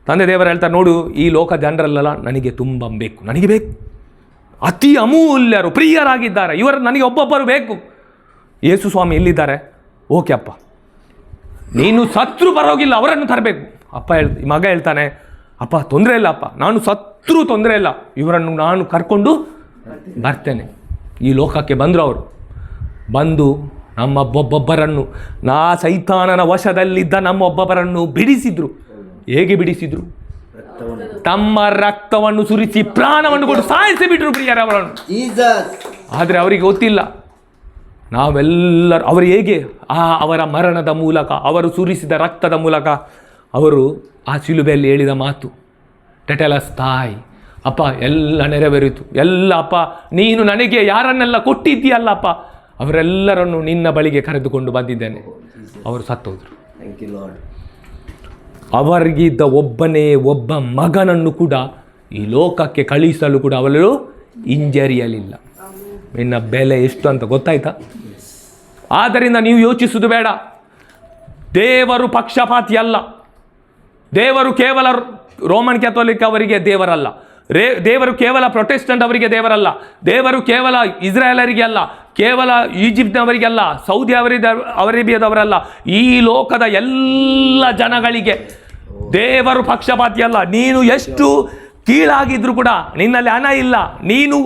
ತಂದೆ ದೇವರು ಹೇಳ್ತಾರೆ, ನೋಡು ಈ ಲೋಕ ಜನರಲ್ಲೆಲ್ಲ ನನಗೆ ತುಂಬ ಬೇಕು, ನನಗೆ ಬೇಕು. ಅತಿ ಅಮೂಲ್ಯರು ಪ್ರಿಯರಾಗಿದ್ದಾರೆ, ಇವರು ನನಗೆ ಒಬ್ಬೊಬ್ಬರು ಬೇಕು. ಯೇಸು ಸ್ವಾಮಿ ಇಲ್ಲಿದ್ದಾರೆ. ಓಕೆ ಅಪ್ಪ, ನೀನು ಸತ್ರು ಬರೋಗಿಲ್ಲ, ಅವರನ್ನು ತರಬೇಕು. ಮಗ ಹೇಳ್ತಾನೆ, ಅಪ್ಪ ತೊಂದರೆ ಇಲ್ಲ ಅಪ್ಪ, ನಾನು ಸತ್ರು ತೊಂದರೆ ಇಲ್ಲ, ಇವರನ್ನು ನಾನು ಕರ್ಕೊಂಡು ಬರ್ತೇನೆ. ಈ ಲೋಕಕ್ಕೆ ಬಂದರು. ಅವರು ಬಂದು ನಮ್ಮೊಬ್ಬೊಬ್ಬರನ್ನು, ಸೈತಾನನ ವಶದಲ್ಲಿದ್ದ ನಮ್ಮೊಬ್ಬೊಬ್ಬರನ್ನು ಬಿಡಿಸಿದ್ರು. ಹೇಗೆ ಬಿಡಿಸಿದ್ರು? ತಮ್ಮ ರಕ್ತವನ್ನು ಸುರಿಸಿ ಪ್ರಾಣವನ್ನು ಕೊಟ್ಟು ಸಾಯಿಸಿ ಬಿಟ್ರು ಪ್ರಿಯರವರನ್ನು. ಆದರೆ ಅವರಿಗೆ ಗೊತ್ತಿಲ್ಲ ನಾವೆಲ್ಲರೂ ಅವರು ಹೇಗೆ ಅವರ ಮರಣದ ಮೂಲಕ, ಅವರು ಸುರಿಸಿದ ರಕ್ತದ ಮೂಲಕ, ಅವರು ಆ ಶಿಲುಬೆಯಲ್ಲಿ ಹೇಳಿದ ಮಾತು ಟೆಟೆಲಸ್ತಾಯ್, ಅಪ್ಪ ಎಲ್ಲ ನೆರವೇರಿತು, ಎಲ್ಲ ಅಪ್ಪ ನೀನು ನನಗೆ ಯಾರನ್ನೆಲ್ಲ ಕೊಟ್ಟಿದ್ದೀಯಲ್ಲಪ್ಪ ಅವರೆಲ್ಲರನ್ನು ನಿನ್ನ ಬಳಿಗೆ ಕರೆದುಕೊಂಡು ಬಂದಿದ್ದೇನೆ. ಅವರು ಸತ್ತೋದ್ರು. ಅವರಿಗಿದ್ದ ಒಬ್ಬನೇ ಒಬ್ಬ ಮಗನನ್ನು ಕೂಡ ಈ ಲೋಕಕ್ಕೆ ಕಳಿಸಲು ಕೂಡ ಅವಳು ಹಿಂಜರಿಯಲಿಲ್ಲ. ನಿನ್ನ ಬೆಲೆ ಎಷ್ಟು ಅಂತ ಗೊತ್ತಾಯ್ತಾ? ಆದ್ದರಿಂದ ನೀವು ಯೋಚಿಸುವುದು ಬೇಡ. ದೇವರು ಪಕ್ಷಪಾತಿ ಅಲ್ಲ. ದೇವರು ಕೇವಲ ರೋಮನ್ ಕ್ಯಾಥೋಲಿಕ್ ಅವರಿಗೆ ದೇವರಲ್ಲ. ದೇವರು ಕೇವಲ ಪ್ರೊಟೆಸ್ಟೆಂಟ್ ಅವರಿಗೆ ದೇವರಲ್ಲ. ದೇವರು ಕೇವಲ ಇಸ್ರಾಯೇಲರಿಗೆ ಅಲ್ಲ, ಕೇವಲ ಈಜಿಪ್ಟ್ನವರಿಗೆ ಅಲ್ಲ, ಸೌದಿ ಅರೇಬಿಯಾದವರಲ್ಲ. ಈ ಲೋಕದ ಎಲ್ಲ ಜನಗಳಿಗೆ ದೇವರು ಪಕ್ಷಪಾತಿ ಅಲ್ಲ. ನೀನು ಎಷ್ಟು ಕೀಳಾಗಿದ್ರು ಕೂಡ, ನಿನ್ನಲ್ಲಿ ಹಣ ಇಲ್ಲ, ನೀನು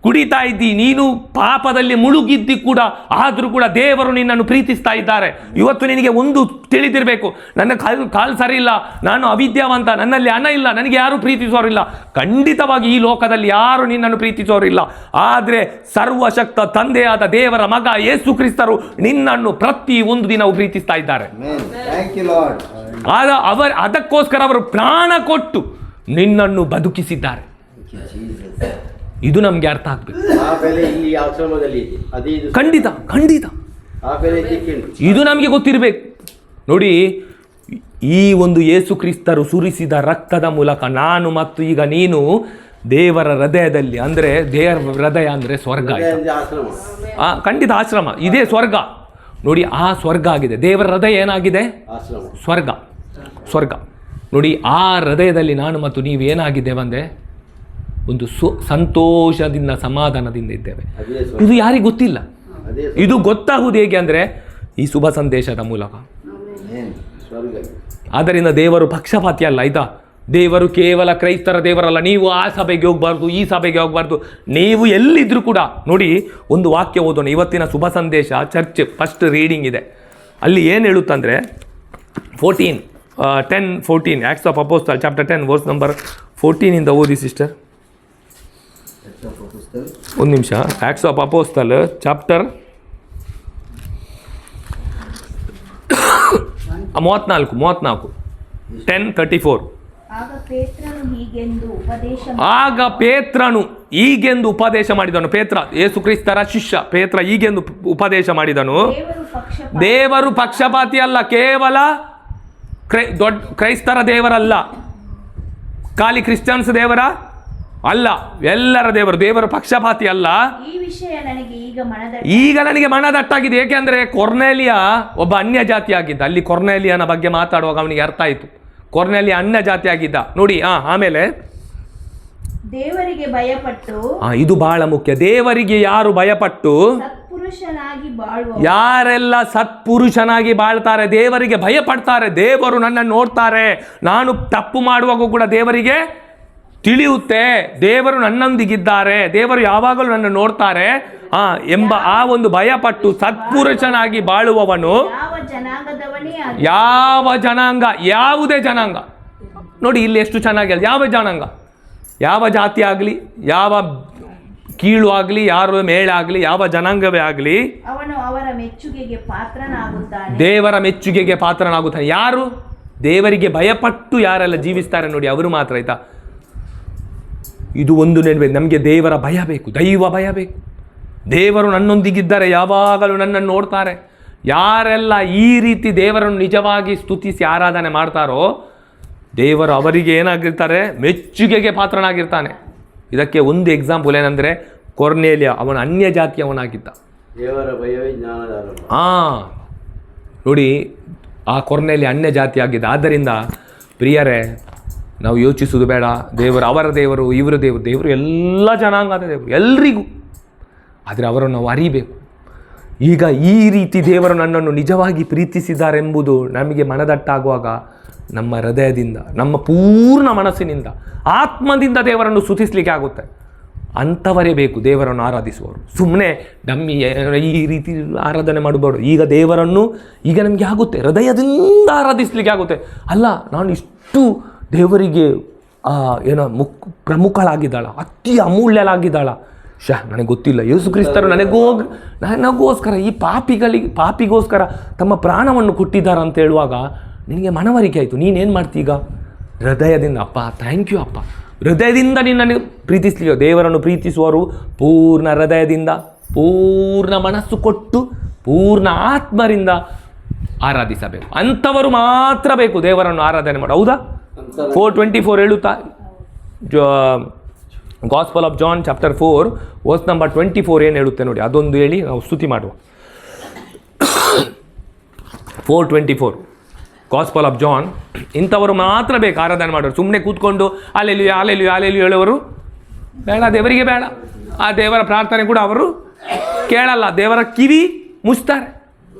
ಕುಡಿತಾ ಇದ್ದಿ, ನೀನು ಪಾಪದಲ್ಲಿ ಮುಳುಗಿದ್ದಿ ಕೂಡ, ಆದರೂ ಕೂಡ ದೇವರು ನಿನ್ನನ್ನು ಪ್ರೀತಿಸ್ತಾ ಇದ್ದಾರೆ. ಇವತ್ತು ನಿನಗೆ ಒಂದು ತಿಳಿದಿರಬೇಕು, ನನ್ನ ಕಾಲು ಸರಿ ಇಲ್ಲ, ನಾನು ಅವಿದ್ಯಾವಂತ, ನನ್ನಲ್ಲಿ ಹಣ ಇಲ್ಲ, ನನಗೆ ಯಾರು ಪ್ರೀತಿಸೋರಿಲ್ಲ. ಖಂಡಿತವಾಗಿ ಈ ಲೋಕದಲ್ಲಿ ಯಾರು ನಿನ್ನನ್ನು ಪ್ರೀತಿಸೋರಿಲ್ಲ. ಆದರೆ ಸರ್ವಶಕ್ತ ತಂದೆಯಾದ ದೇವರ ಮಗ ಯೇಸು ಕ್ರಿಸ್ತರು ನಿನ್ನನ್ನು ಪ್ರತಿ ಒಂದು ದಿನವೂ ಪ್ರೀತಿಸ್ತಾ ಇದ್ದಾರೆ. ಅದಕ್ಕೋಸ್ಕರ ಅವರು ಪ್ರಾಣ ಕೊಟ್ಟು ನಿನ್ನನ್ನು ಬದುಕಿಸಿದ್ದಾರೆ. ಇದು ನಮ್ಗೆ ಅರ್ಥ ಆಗ್ಬೇಕು. ಖಂಡಿತ ಖಂಡಿತ ಇದು ನಮಗೆ ಗೊತ್ತಿರಬೇಕು. ನೋಡಿ, ಈ ಒಂದು ಯೇಸು ಕ್ರಿಸ್ತರು ಸುರಿಸಿದ ರಕ್ತದ ಮೂಲಕ ನಾನು ಮತ್ತು ಈಗ ನೀನು ದೇವರ ಹೃದಯದಲ್ಲಿ, ಅಂದರೆ ದೇವರ ಹೃದಯ ಅಂದರೆ ಸ್ವರ್ಗ. ಖಂಡಿತ ಆಶ್ರಮ ಇದೇ ಸ್ವರ್ಗ. ನೋಡಿ, ಆ ಸ್ವರ್ಗ ಆಗಿದೆ. ದೇವರ ಹೃದಯ ಏನಾಗಿದೆ? ಸ್ವರ್ಗ. ಸ್ವರ್ಗ. ನೋಡಿ, ಆ ಹೃದಯದಲ್ಲಿ ನಾನು ಮತ್ತು ನೀವು ಏನಾಗಿದ್ದೇವಂದರೆ ಒಂದು ಸಂತೋಷದಿಂದ ಸಮಾಧಾನದಿಂದ ಇದ್ದೇವೆ. ಇದು ಯಾರಿಗೆ ಗೊತ್ತಿಲ್ಲ. ಇದು ಗೊತ್ತಾಗುವುದು ಹೇಗೆ ಅಂದರೆ ಈ ಶುಭ ಸಂದೇಶದ ಮೂಲಕ. ಆದ್ದರಿಂದ ದೇವರು ಪಕ್ಷಪಾತಿ ಅಲ್ಲ. ಆಯ್ತಾ? ದೇವರು ಕೇವಲ ಕ್ರೈಸ್ತರ ದೇವರಲ್ಲ. ನೀವು ಆ ಸಭೆಗೆ ಹೋಗಬಾರ್ದು, ಈ ಸಭೆಗೆ ಹೋಗಬಾರ್ದು, ನೀವು ಎಲ್ಲಿದ್ದರೂ ಕೂಡ. ನೋಡಿ, ಒಂದು ವಾಕ್ಯ ಓದೋಣ. ಇವತ್ತಿನ ಶುಭ ಸಂದೇಶ ಚರ್ಚ್ ಫಸ್ಟ್ ರೀಡಿಂಗ್ ಇದೆ. ಅಲ್ಲಿ ಏನು ಹೇಳುತ್ತಂದರೆ 10:14 acts of apostle chapter 10 verse number 14 ಓದಿ ಸಿಸ್ಟರ್. ಒಂದು ನಿಮಿಷ. Acts of apostle chapter 34 10:34. ಆಗ ಪೇತ್ರನು ಹೀಗೆಂದು ಉಪದೇಶ ಮಾಡಿದನು. ಪೇತ್ರ ಯೇಸು ಕ್ರಿಸ್ತರ ಶಿಷ್ಯ. ಪೇತ್ರ ಹೀಗೆಂದು ಉಪದೇಶ ಮಾಡಿದನು, ದೇವರು ಪಕ್ಷಪಾತಿ ಅಲ್ಲ, ಕೇವಲ ದೊಡ್ಡ ಕ್ರೈಸ್ತರ ದೇವರಲ್ಲ, ಖಾಲಿ ಕ್ರಿಶ್ಚಿಯನ್ಸ್ ದೇವರ ಅಲ್ಲ, ಎಲ್ಲರ ದೇವರು. ದೇವರು ಪಕ್ಷಪಾತಿ ಅಲ್ಲ. ಈಗ ನನಗೆ ಮನದಟ್ಟಾಗಿದೆ. ಏಕೆಂದರೆ ಕೊರ್ನೇಲಿಯ ಒಬ್ಬ ಅನ್ಯ ಜಾತಿ ಆಗಿದ್ದ. ಅಲ್ಲಿ ಕೊರ್ನೇಲಿಯನ ಬಗ್ಗೆ ಮಾತಾಡುವಾಗ ಅವನಿಗೆ ಅರ್ಥ ಆಯಿತು. ಕೊರ್ನೇಲಿಯ ಅನ್ಯ ಜಾತಿ ಆಗಿದ್ದ. ನೋಡಿ, ಆಮೇಲೆ ದೇವರಿಗೆ ಭಯಪಟ್ಟು, ಇದು ಬಹಳ ಮುಖ್ಯ. ದೇವರಿಗೆ ಯಾರು ಭಯಪಟ್ಟು ಯಾರೆಲ್ಲ ಸತ್ಪುರುಷನಾಗಿ ಬಾಳ್ತಾರೆ, ದೇವರಿಗೆ ಭಯಪಡ್ತಾರೆ, ದೇವರು ನನ್ನನ್ನು ನೋಡ್ತಾರೆ, ನಾನು ತಪ್ಪು ಮಾಡುವಾಗ ಕೂಡ ದೇವರಿಗೆ ತಿಳಿಯುತ್ತೆ, ದೇವರು ನನ್ನೊಂದಿಗಿದ್ದಾರೆ, ದೇವರು ಯಾವಾಗಲೂ ನನ್ನ ನೋಡ್ತಾರೆ ಎಂಬ ಆ ಒಂದು ಭಯಪಟ್ಟು ಸತ್ಪುರುಷನಾಗಿ ಬಾಳುವವನು ಯಾವ ಜನಾಂಗ, ಯಾವುದೇ ಜನಾಂಗ. ನೋಡಿ ಇಲ್ಲಿ ಎಷ್ಟು ಚೆನ್ನಾಗಿ, ಯಾವ ಜನಾಂಗ, ಯಾವ ಜಾತಿ ಆಗಲಿ, ಯಾವ ಕೀಳು ಆಗಲಿ, ಯಾರು ಮೇಳಾಗಲಿ, ಯಾವ ಜನಾಂಗವೇ ಆಗಲಿ, ಅವನು ಅವರ ಮೆಚ್ಚುಗೆಗೆ ಪಾತ್ರನಾಗುತ್ತಾನೆ, ದೇವರ ಮೆಚ್ಚುಗೆಗೆ ಪಾತ್ರನಾಗುತ್ತಾನೆ. ಯಾರು ದೇವರಿಗೆ ಭಯಪಟ್ಟು ಯಾರೆಲ್ಲ ಜೀವಿಸ್ತಾರೆ ನೋಡಿ, ಅವರು ಮಾತ್ರ. ಆಯ್ತಾ? ಇದು ಒಂದು ನೆನಪು. ನಮಗೆ ದೇವರ ಭಯ ಬೇಕು, ದೈವ ಭಯ ಬೇಕು. ದೇವರು ನನ್ನೊಂದಿಗಿದ್ದಾರೆ, ಯಾವಾಗಲೂ ನನ್ನನ್ನು ನೋಡ್ತಾರೆ. ಯಾರೆಲ್ಲ ಈ ರೀತಿ ದೇವರನ್ನು ನಿಜವಾಗಿ ಸ್ತುತಿಸಿ ಆರಾಧನೆ ಮಾಡ್ತಾರೋ ದೇವರು ಅವರಿಗೆ ಏನಾಗಿರ್ತಾರೆ, ಮೆಚ್ಚುಗೆಗೆ ಪಾತ್ರನಾಗಿರ್ತಾನೆ. ಇದಕ್ಕೆ ಒಂದು ಎಕ್ಸಾಂಪಲ್ ಏನಂದರೆ ಕೊರ್ನೇಲಿಯ, ಅವನ ಅನ್ಯ ಜಾತಿಯವನಾಗಿದ್ದ. ದೇವರ ಭಯವೇ ಜ್ಞಾನದ. ನೋಡಿ, ಆ ಕೊರ್ನೇಲಿಯ ಅನ್ಯ ಜಾತಿ ಆಗಿದ್ದ. ಆದ್ದರಿಂದ ಪ್ರಿಯರೇ, ನಾವು ಯೋಚಿಸೋದು ಬೇಡ. ದೇವರು ಅವರ ದೇವರು, ಇವರ ದೇವರು, ದೇವರು ಎಲ್ಲ ಜನಾಂಗದ ದೇವರು, ಎಲ್ರಿಗೂ. ಆದರೆ ಅವರನ್ನು ನಾವು ಅರಿಬೇಕು. ಈಗ ಈ ರೀತಿ ದೇವರು ನನ್ನನ್ನು ನಿಜವಾಗಿ ಪ್ರೀತಿಸಿದ್ದಾರೆಂಬುದು ನಮಗೆ ಮನದಟ್ಟಾಗುವಾಗ ನಮ್ಮ ಹೃದಯದಿಂದ, ನಮ್ಮ ಪೂರ್ಣ ಮನಸ್ಸಿನಿಂದ, ಆತ್ಮದಿಂದ ದೇವರನ್ನು ಸ್ತುತಿಸಲಿಕ್ಕೆ ಆಗುತ್ತೆ. ಅಂಥವರೇ ಬೇಕು ದೇವರನ್ನು ಆರಾಧಿಸುವವರು. ಸುಮ್ಮನೆ ಡಮ್ಮಿ ಈ ರೀತಿ ಆರಾಧನೆ ಮಾಡಬಾರ್ದು. ಈಗ ದೇವರನ್ನು ಈಗ ನಮಗೆ ಆಗುತ್ತೆ, ಹೃದಯದಿಂದ ಆರಾಧಿಸಲಿಕ್ಕೆ ಆಗುತ್ತೆ. ಅಲ್ಲ, ನಾನು ಇಷ್ಟು ದೇವರಿಗೆ ಏನೋ ಪ್ರಮುಖಳಾಗಿದ್ದಾಳ, ಅತಿ ಅಮೂಲ್ಯಲಾಗಿದ್ದಾಳ, ನನಗೆ ಗೊತ್ತಿಲ್ಲ. ಯೇಸು ಕ್ರಿಸ್ತರು ನನಗೋಸ್ಕರ ಈ ಪಾಪಿಗೋಸ್ಕರ ತಮ್ಮ ಪ್ರಾಣವನ್ನು ಕೊಟ್ಟಿದ್ದಾರೆ ಅಂತ ಹೇಳುವಾಗ ನಿನಗೆ ಮನವರಿಕೆ ಆಯಿತು. ನೀನೇನು ಮಾಡ್ತೀಗ? ಹೃದಯದಿಂದ, ಅಪ್ಪ ಥ್ಯಾಂಕ್ ಯು ಅಪ್ಪ, ಹೃದಯದಿಂದ ನಿನ್ನನ್ನು ಪ್ರೀತಿಸ್ಲಿಕ್ಕೆ. ದೇವರನ್ನು ಪ್ರೀತಿಸುವರು ಪೂರ್ಣ ಹೃದಯದಿಂದ, ಪೂರ್ಣ ಮನಸ್ಸು ಕೊಟ್ಟು, ಪೂರ್ಣ ಆತ್ಮರಿಂದ ಆರಾಧಿಸಬೇಕು. ಅಂಥವರು ಮಾತ್ರ ಬೇಕು ದೇವರನ್ನು ಆರಾಧನೆ ಮಾಡು. ಹೌದಾ? 4:24 ಹೇಳುತ್ತಾ, gospel of John chapter 4 verse number 24 ಏನು ಹೇಳುತ್ತೆ ನೋಡಿ, ಅದೊಂದು ಹೇಳಿ ನಾವು ಸ್ತುತಿ ಮಾಡುವ. 4:24 ಗಾಸ್ಪಲ್ ಆಫ್ ಜಾನ್. ಇಂಥವರು ಮಾತ್ರ ಬೇಕು ಆರಾಧನೆ ಮಾಡೋರು. ಸುಮ್ಮನೆ ಕೂತ್ಕೊಂಡು ಅಲ್ಲೆಲ್ಲಿ ಹೇಳೋರು ಬೇಡ, ದೇವರಿಗೆ ಬೇಡ. ಆ ದೇವರ ಪ್ರಾರ್ಥನೆ ಕೂಡ ಅವರು ಕೇಳಲ್ಲ. ದೇವರ ಕಿವಿ ಮುಚ್ತಾರೆ.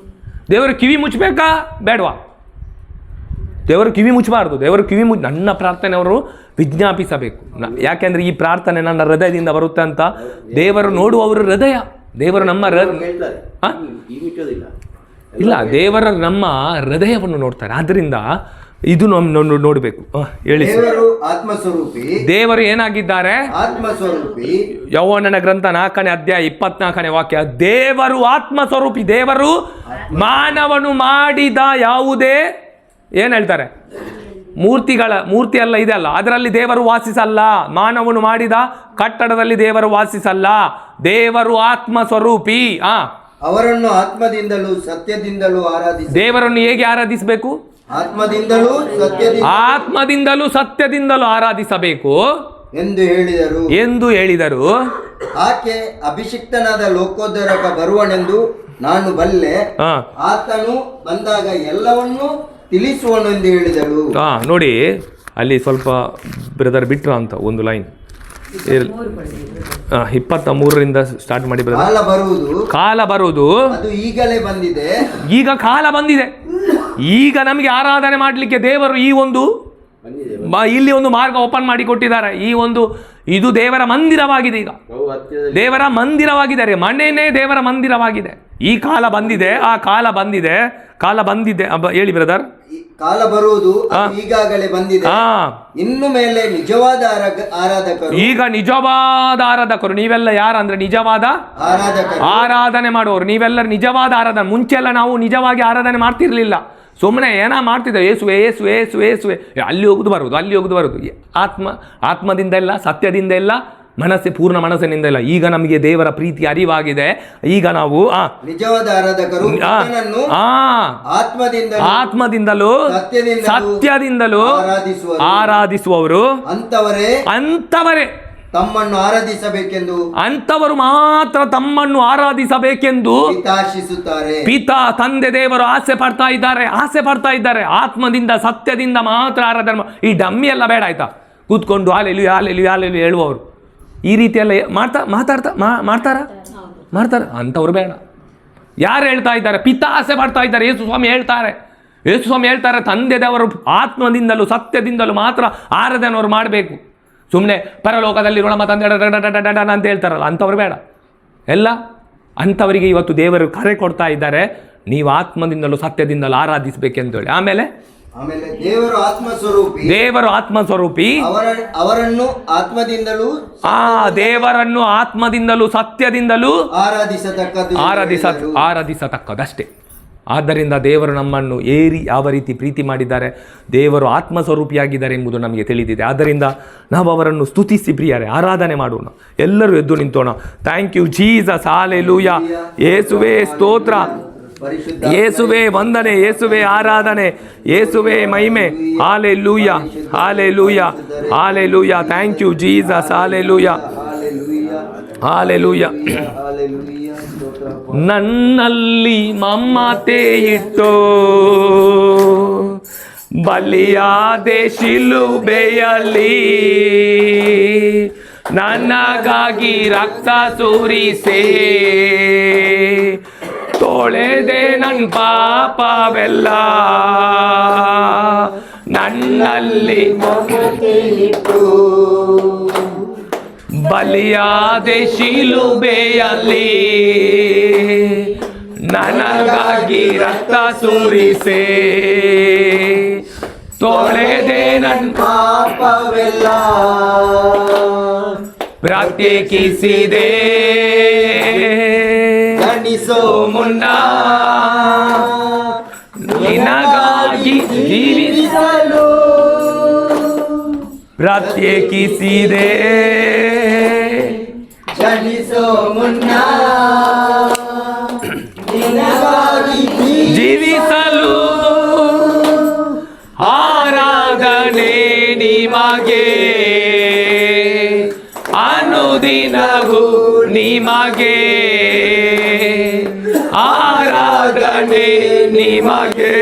ದೇವರ ಕಿವಿ ಮುಚ್ಚಬೇಕಾ ಬೇಡವಾ? ದೇವರು ಕಿವಿ ಮುಚ್ಚಬಾರ್ದು. ದೇವರು ಕಿವಿ ನನ್ನ ಪ್ರಾರ್ಥನೆ ಅವರು ವಿಜ್ಞಾಪಿಸಬೇಕು. ಯಾಕೆಂದರೆ ಈ ಪ್ರಾರ್ಥನೆ ನನ್ನ ಹೃದಯದಿಂದ ಬರುತ್ತೆ ಅಂತ ದೇವರು ನೋಡುವವರು ಹೃದಯ. ದೇವರು ನಮ್ಮ ಇಲ್ಲ, ದೇವರ ನಮ್ಮ ಹೃದಯವನ್ನು ನೋಡ್ತಾರೆ. ಆದ್ದರಿಂದ ಇದು ನೋಡಬೇಕು. ಹೇಳಿ. ದೇವರು ಆತ್ಮಸ್ವರೂಪಿ. ದೇವರು ಏನಾಗಿದ್ದಾರೆ? ಆತ್ಮಸ್ವರೂಪಿ. ಯೌವನನ ಗ್ರಂಥ 4ನೇ ಅಧ್ಯಾಯ 24ನೇ ವಾಕ್ಯ. ದೇವರು ಆತ್ಮಸ್ವರೂಪಿ. ದೇವರು ಮಾನವನು ಮಾಡಿದ ಯಾವುದೇ ಏನು ಹೇಳ್ತಾರೆ ಮೂರ್ತಿ ಅಲ್ಲ, ಇದೆಲ್ಲ ಅದರಲ್ಲಿ ದೇವರು ವಾಸಿಸಲ್ಲ. ಮಾನವನು ಮಾಡಿದ ಕಟ್ಟಡದಲ್ಲಿ ದೇವರು ವಾಸಿಸಲ್ಲ. ದೇವರು ಆತ್ಮಸ್ವರೂಪಿ. ಅವರನ್ನು ಆತ್ಮದಿಂದಲೂ ಸತ್ಯದಿಂದಲೂ ಆರಾಧಿಸಿ. ದೇವರನ್ನು ಹೇಗೆ ಆರಾಧಿಸಬೇಕು? ಆತ್ಮದಿಂದಲೂ ಸತ್ಯದಿಂದಲೂ ಆರಾಧಿಸಬೇಕು ಎಂದು ಹೇಳಿದರು. ಆಕೆ ಅಭಿಷಿಕ್ತನಾದ ಲೋಕೋದ್ಧಾರಕ ಬರುವನೆಂದು ನಾನು ಬಲ್ಲೆ. ಆತನು ಬಂದಾಗ ಎಲ್ಲವನ್ನೂ ತಿಳಿಸುವನು ಎಂದು ಹೇಳಿದಳು. ನೋಡಿ, ಅಲ್ಲಿ ಸ್ವಲ್ಪ ಬ್ರದರ್ ಬಿಟ್ರ ಅಂತ ಒಂದು ಲೈನ್ 23ರಿಂದ ಸ್ಟಾರ್ಟ್ ಮಾಡಿ. ಕಾಲ ಬರುವುದು, ಅದು ಈಗಲೇ ಬಂದಿದೆ. ಈಗ ಕಾಲ ಬಂದಿದೆ. ಈಗ ನಮಗೆ ಆರಾಧನೆ ಮಾಡಲಿಕ್ಕೆ ದೇವರು ಇಲ್ಲಿ ಒಂದು ಮಾರ್ಗ ಓಪನ್ ಮಾಡಿ ಕೊಟ್ಟಿದ್ದಾರೆ. ಇದು ದೇವರ ಮಂದಿರವಾಗಿದೆ. ಈಗ ದೇವರ ಮಂದಿರವಾಗಿದೆ. ಮನೆಯೇ ದೇವರ ಮಂದಿರವಾಗಿದೆ. ಈ ಕಾಲ ಬಂದಿದೆ, ಆ ಕಾಲ ಬಂದಿದೆ. ಹೇಳಿ ಬ್ರದರ್. ಕಾಲ ಬರುವುದು ಈಗಾಗಲೇ ಬಂದಿದೆ. ಇನ್ನು ಮೇಲೆ ನಿಜವಾದ ಆರಾಧಕರು. ಈಗ ನಿಜವಾದ ಆರಾಧಕರು ನೀವೆಲ್ಲ ಯಾರಂದ್ರೆ ನಿಜವಾದ ಆರಾಧನೆ ಮಾಡುವವರು. ನೀವೆಲ್ಲರೂ ನಿಜವಾದ ಆರಾಧನೆ. ಮುಂಚೆ ಎಲ್ಲ ನಾವು ನಿಜವಾಗಿ ಆರಾಧನೆ ಮಾಡ್ತಿರ್ಲಿಲ್ಲ. ಸುಮ್ಮನೆ ಮಾಡ್ತಿದ್ದೆ. ಏಸುವೆ ಏಸುವೆ ಏಸುವೆ ಏಸುವೆ, ಅಲ್ಲಿ ಹೋಗುದು ಬರುವುದು. ಆತ್ಮದಿಂದ ಇಲ್ಲ, ಸತ್ಯದಿಂದ ಇಲ್ಲ, ಪೂರ್ಣ ಮನಸ್ಸಿನಿಂದ ಇಲ್ಲ. ಈಗ ನಮಗೆ ದೇವರ ಪ್ರೀತಿ ಅರಿವಾಗಿದೆ. ಈಗ ನಾವು ನಿಜವಾದ ಆರಾಧಕರು ಆತ್ಮದಿಂದಲೂ ಸತ್ಯದಿಂದಲೂ ಆರಾಧಿಸುವವರು ಅಂತವರೇ ತಮ್ಮನ್ನು ಆರಾಧಿಸಬೇಕೆಂದು, ಅಂತವರು ಮಾತ್ರ ತಮ್ಮನ್ನು ಆರಾಧಿಸಬೇಕೆಂದು ಪಿತಾ ತಂದೆ ದೇವರು ಆಸೆ ಪಡ್ತಾ ಇದ್ದಾರೆ. ಆತ್ಮದಿಂದ ಸತ್ಯದಿಂದ ಮಾತ್ರ ಆರಾಧನೆ. ಈ ಡಮ್ಮಿ ಎಲ್ಲ ಬೇಡ ಆಯ್ತಾ, ಕೂತ್ಕೊಂಡು ಹಾಲೆಲು ಹೇಳುವವರು ಈ ರೀತಿ ಎಲ್ಲ ಮಾಡ್ತಾರ ಅಂಥವ್ರು ಬೇಡ. ಯಾರು ಹೇಳ್ತಾ ಇದ್ದಾರೆ? ಪಿತಾ ಆಸೆ ಪಡ್ತಾ ಇದ್ದಾರೆ. ಯೇಸು ಸ್ವಾಮಿ ಹೇಳ್ತಾರೆ ತಂದೆ ದೇವರು ಆತ್ಮದಿಂದಲೂ ಸತ್ಯದಿಂದಲೂ ಮಾತ್ರ ಆರಾಧನೆಯವರು ಮಾಡಬೇಕು. ಸುಮ್ಮನೆ ಪರಲೋಕದಲ್ಲಿ ಋಣಮ ತಂದೆ ಅಂತ ಹೇಳ್ತಾರಲ್ಲ, ಅಂಥವ್ರು ಬೇಡ. ಅಂಥವರಿಗೆ ಇವತ್ತು ದೇವರು ಕರೆ ಕೊಡ್ತಾ ಇದ್ದಾರೆ, ನೀವು ಆತ್ಮದಿಂದಲೂ ಸತ್ಯದಿಂದಲೂ ಆರಾಧಿಸಬೇಕೆಂತೇಳಿ. ಆಮೇಲೆ ದೇವರು ಆತ್ಮಸ್ವರೂಪಿ. ಅವರನ್ನು ಆತ್ಮದಿಂದಲೂ ಸತ್ಯದಿಂದಲೂ ಆರಾಧಿಸತಕ್ಕದಷ್ಟೇ. ಆದ್ದರಿಂದ ದೇವರು ನಮ್ಮನ್ನು ಯಾವ ರೀತಿ ಪ್ರೀತಿ ಮಾಡಿದ್ದಾರೆ, ದೇವರು ಆತ್ಮಸ್ವರೂಪಿಯಾಗಿದ್ದಾರೆ ಎಂಬುದು ನಮಗೆ ತಿಳಿದಿದೆ. ಆದ್ದರಿಂದ ನಾವು ಅವರನ್ನು ಸ್ತುತಿಸಿ ಪ್ರಿಯರೇ ಆರಾಧನೆ ಮಾಡೋಣ. ಎಲ್ಲರೂ ಎದ್ದು ನಿಂತೋಣ. Thank you Jesus. ಹಾಲೆಲೂಯಾ. ಯೇಸುವೇ ಸ್ತೋತ್ರ, ಯೇಸುವೇ ವಂದನೆ, ಯೇಸುವೇ ಆರಾಧನೆ, ಯೇಸುವೇ ಮಹಿಮೆ. Hallelujah, hallelujah, hallelujah. Thank you Jesus. Hallelujah, hallelujah. ನನ್ನಲ್ಲಿ ಮಮತೆ ಇಟ್ಟು ಬಲಿಯಾದೆ ಶಿಲುಬೆಯಲ್ಲಿ, ನನಗಾಗಿ ರಕ್ತ ಸುರಿಸೇ ತೊಳೆದೆ ನನ್ನ ಪಾಪವೆಲ್ಲ. ನನ್ನಲ್ಲಿ ಮಮತೆ ಇಟ್ಟು ಬಲಿಯಾದೆ ಶಿಲುಬೆಯಲ್ಲಿ, ನನಗಾಗಿ ರಕ್ತ ಸುರಿಸೇ ತೊಳೆದೆ ನನ್ನ ಪಾಪವೆಲ್ಲ. ಪ್ರತ್ಯೇಕಿಸಿದೆ ಗಣಿಸೋ ಮುನ್ನ ನಿನಗಾಗಿ ಜೀವಿಸಲು ಪ್ರತ್ಯೇಕಿಸಿದೆ. ಜನಿಸೋ ಮುನ್ನ ನಿನಗಾಗಿ ಜೀವಿಸಲು ಆರಾಧನೆ ನಿಮಗೆ, ಅನುದಿನವೂ ನಿಮಗೆ ಆರಾಧನೆ ನಿಮಗೆ,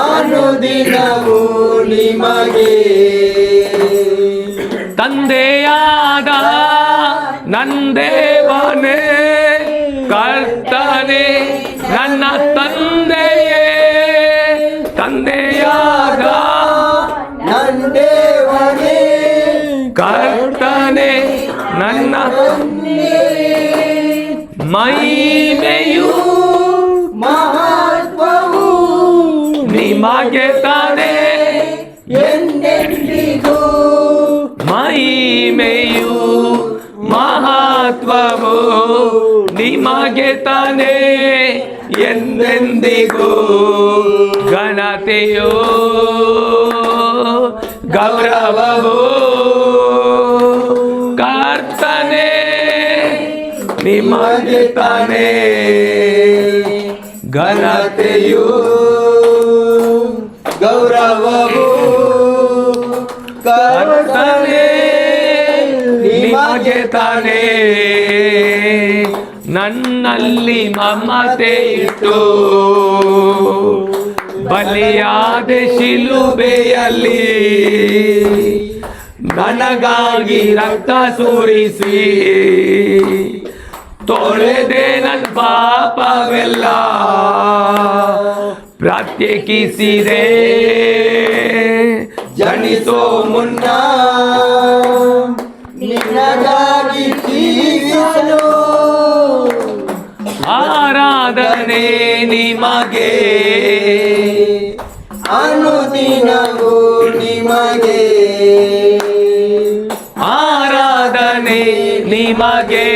ಅನುದಿನವೂ ನಿಮಗೆ. ತಂದೆಯಾದ ನಂದೇವನೇ, ಕರ್ತನೆ ನನ್ನ ತಂದೆಯೇ, ತಂದೆಯಾದ ನಂದೇವನೇ, ಕರ್ತನೆ ನನ್ನ ಮಹಿಮೆಯು ಮಹತ್ವವು ನಿಮಗೆ ತಾನೇ, ಎಂದೆಂದಿಗೂ ಮಹಿಮೆಯು ಮಹತ್ವವು ನಿಮಗೆ ತಾನೇ, ಎಂದೆಂದಿಗೂ ಘನತೆಯೋ ಗೌರವವು ಕರ್ತನೆ ನಿಮಗೆ ತಾನೇ, ಘನತೆಯು ಗೌರವವು ಕರ್ತನೆ ನಿಮಗೆ ತಾನೇ. ನನ್ನಲ್ಲಿ ಮಮತೆ ಇಟ್ಟು ಬಲಿಯಾದ ಶಿಲುಬೆಯಲ್ಲಿ, ನನಗಾಗಿ ರಕ್ತ ಸುರಿಸಿ ತೊಳೆದೆ ನನ್ನ ಪಾಪವೆಲ್ಲ, ಪ್ರತ್ಯೇಕಿಸಿದೆ. ಜನಿಸೋ ಮುನ್ನ ನಿನಗಾಗಿ ಜೀವಿಸಲು ಆರಾಧನೆ ನಿಮಗೆ, ಅನುದಿನವೂ ನಿಮಗೆ, ಆರಾಧನೆ ನಿಮಗೆ,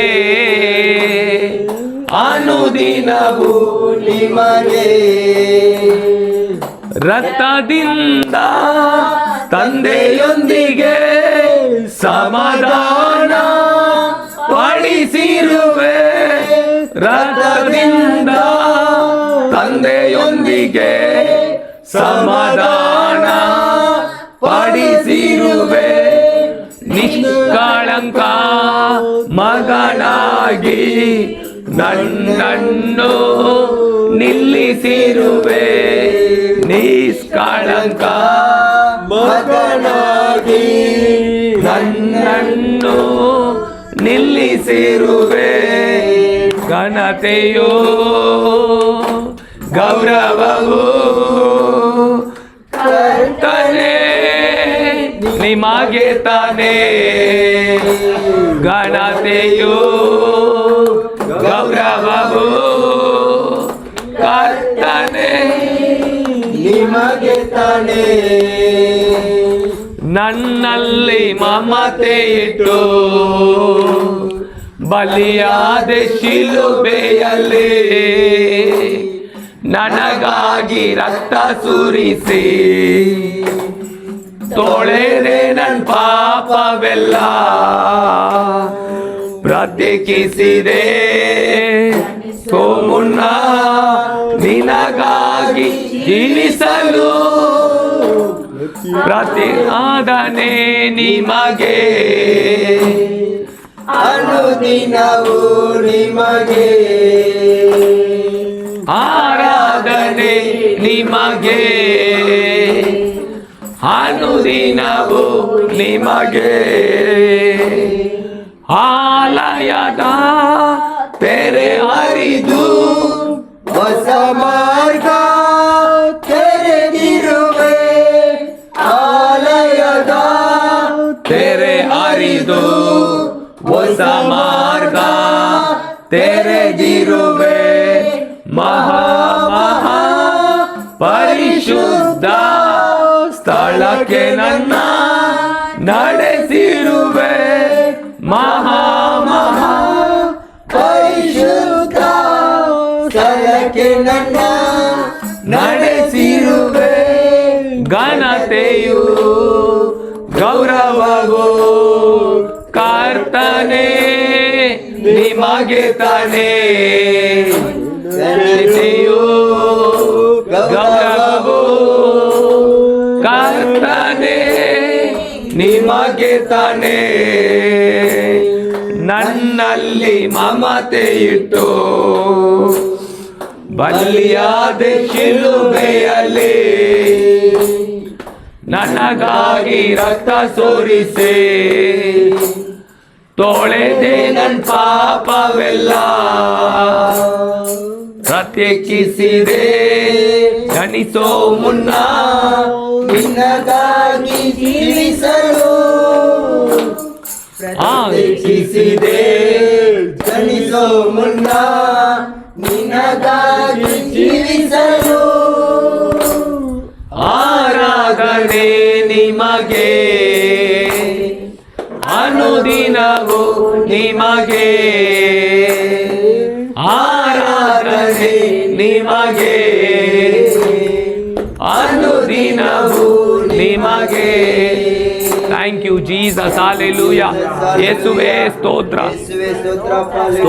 ಅನುದಿನವೂ ನಿಮಗೆ. ರಕ್ತದಿಂದ ತಂದೆಯೊಂದಿಗೆ ಸಮಾಧಾನ ಪಡಿಸಿರುವೆ, ರಕ್ತದಿಂದ ತಂದೆಯೊಂದಿಗೆ ಸಮಾಧಾನ ಪಡಿಸಿರುವೆ, ನಿಷ್ಕಳಂಕ ಮಗನಾಗಿ ನನ್ನನ್ನು ನಿಲ್ಲಿಸಿರುವೆ, ನಿಷ್ಕಳಂಕ ಮಗನಾಗಿ ನನ್ನನ್ನು ನಿಲ್ಲಿಸಿರುವೆ, ಘನತೆಯೋ ಗೌರವವು ಕರ್ತನೆ ನಿಮಗೆ ತಾನೇ, ಘನತೆಯೋ ಗೌರವವು ಕರ್ತನೆ ನಿಮಗೆ ತಾನೇ. ನನ್ನಲ್ಲಿ ಮಮತೆ ಇಟ್ಟು ಬಲಿಯಾದ ಶಿಲುಬೆಯಲ್ಲಿ, ನನಗಾಗಿ ರಕ್ತ ಸುರಿಸಿ ತೊಳೆದೆ ನನ್ನ ಪಾಪವೆಲ್ಲ, ಪ್ರತ್ಯೇಕಿಸಿದೆ. ಮುನ್ನ ನಿನಗಾಗಿ ಜೀವಿಸಲು ಪ್ರತಿಆದನೆ ನಿಮಗೆ, ಅನುದಿನವೂ ನಿಮಗೆ, ಆರಾಧನೆ ನಿಮಗೆ, ಅನುದಿನವೂ ನಿಮಗೆ. ಆಲಯದ ತೆರೆ ಹರಿದು ಹೊಸ ಮಾರ್ಗ ತೆರೆದಿರುವೆ, ಆಲಯದ ತೆರೆ ಹರಿದು ಹೊಸ ಮಾರ್ಗ ತೆರೆದಿರುವೆ, ಮಹಾ ಮಹಾ ಪರಿಶುದ್ಧ ಸ್ಥಳಕ್ಕೆ ನನ್ನ ನಡೆಸಿರುವೆ, ಮಹಾ ಮಹಾ ಪರಿಶುದ್ಧ ಸ್ಥಳಕ್ಕೆ ನನ್ನ ನಡೆಸಿರುವೆ, ಘನತೆಯು ತಾನೇ ನಿಮಗೆ ತಾನೇ ಘನತೆಯು ಗೌರವವು ಕರ್ತನೇ ನಿಮಗೆ ತಾನೇ ನನ್ನಲ್ಲಿ ಮಮತೆ ಇಟ್ಟು ಬಲಿಯಾದ ಶಿಲುಬೆಯಲ್ಲಿ ನನಗಾಗಿ ರಕ್ತ ಸೋರಿಸೆ ತೊಳೆದೆ ನನ್ನ ಪಾಪವೆಲ್ಲ ಪ್ರತ್ಯೇಕಿಸಿದೆ ಗಣಿಸೋ ಮುನ್ನ ನಿನಗಾಗಿ ಜೀವಿಸಲು ಪ್ರತ್ಯೇಕಿಸಿದೆ ಗಣಿಸೋ ಮುನ್ನ ನಿನಗಾಗಿ ಜೀವಿಸಲು ಆರಾಧನೆ ನಿಮಗೆ ಅನುದಿನವೂ ನಿಮಗೆ ಆರಾಧನೆ ನಿಮಗೆ ಅನುದಿನವೂ ನಿಮಗೆ ಥ್ಯಾಂಕ್ ಯು ಜೀಸಸ್ ಹಾಲೆಲೂಯಾ ಯೇಸುವೇ ಸ್ತೋತ್ರ ಯೇಸುವೇ ಸ್ತೋತ್ರ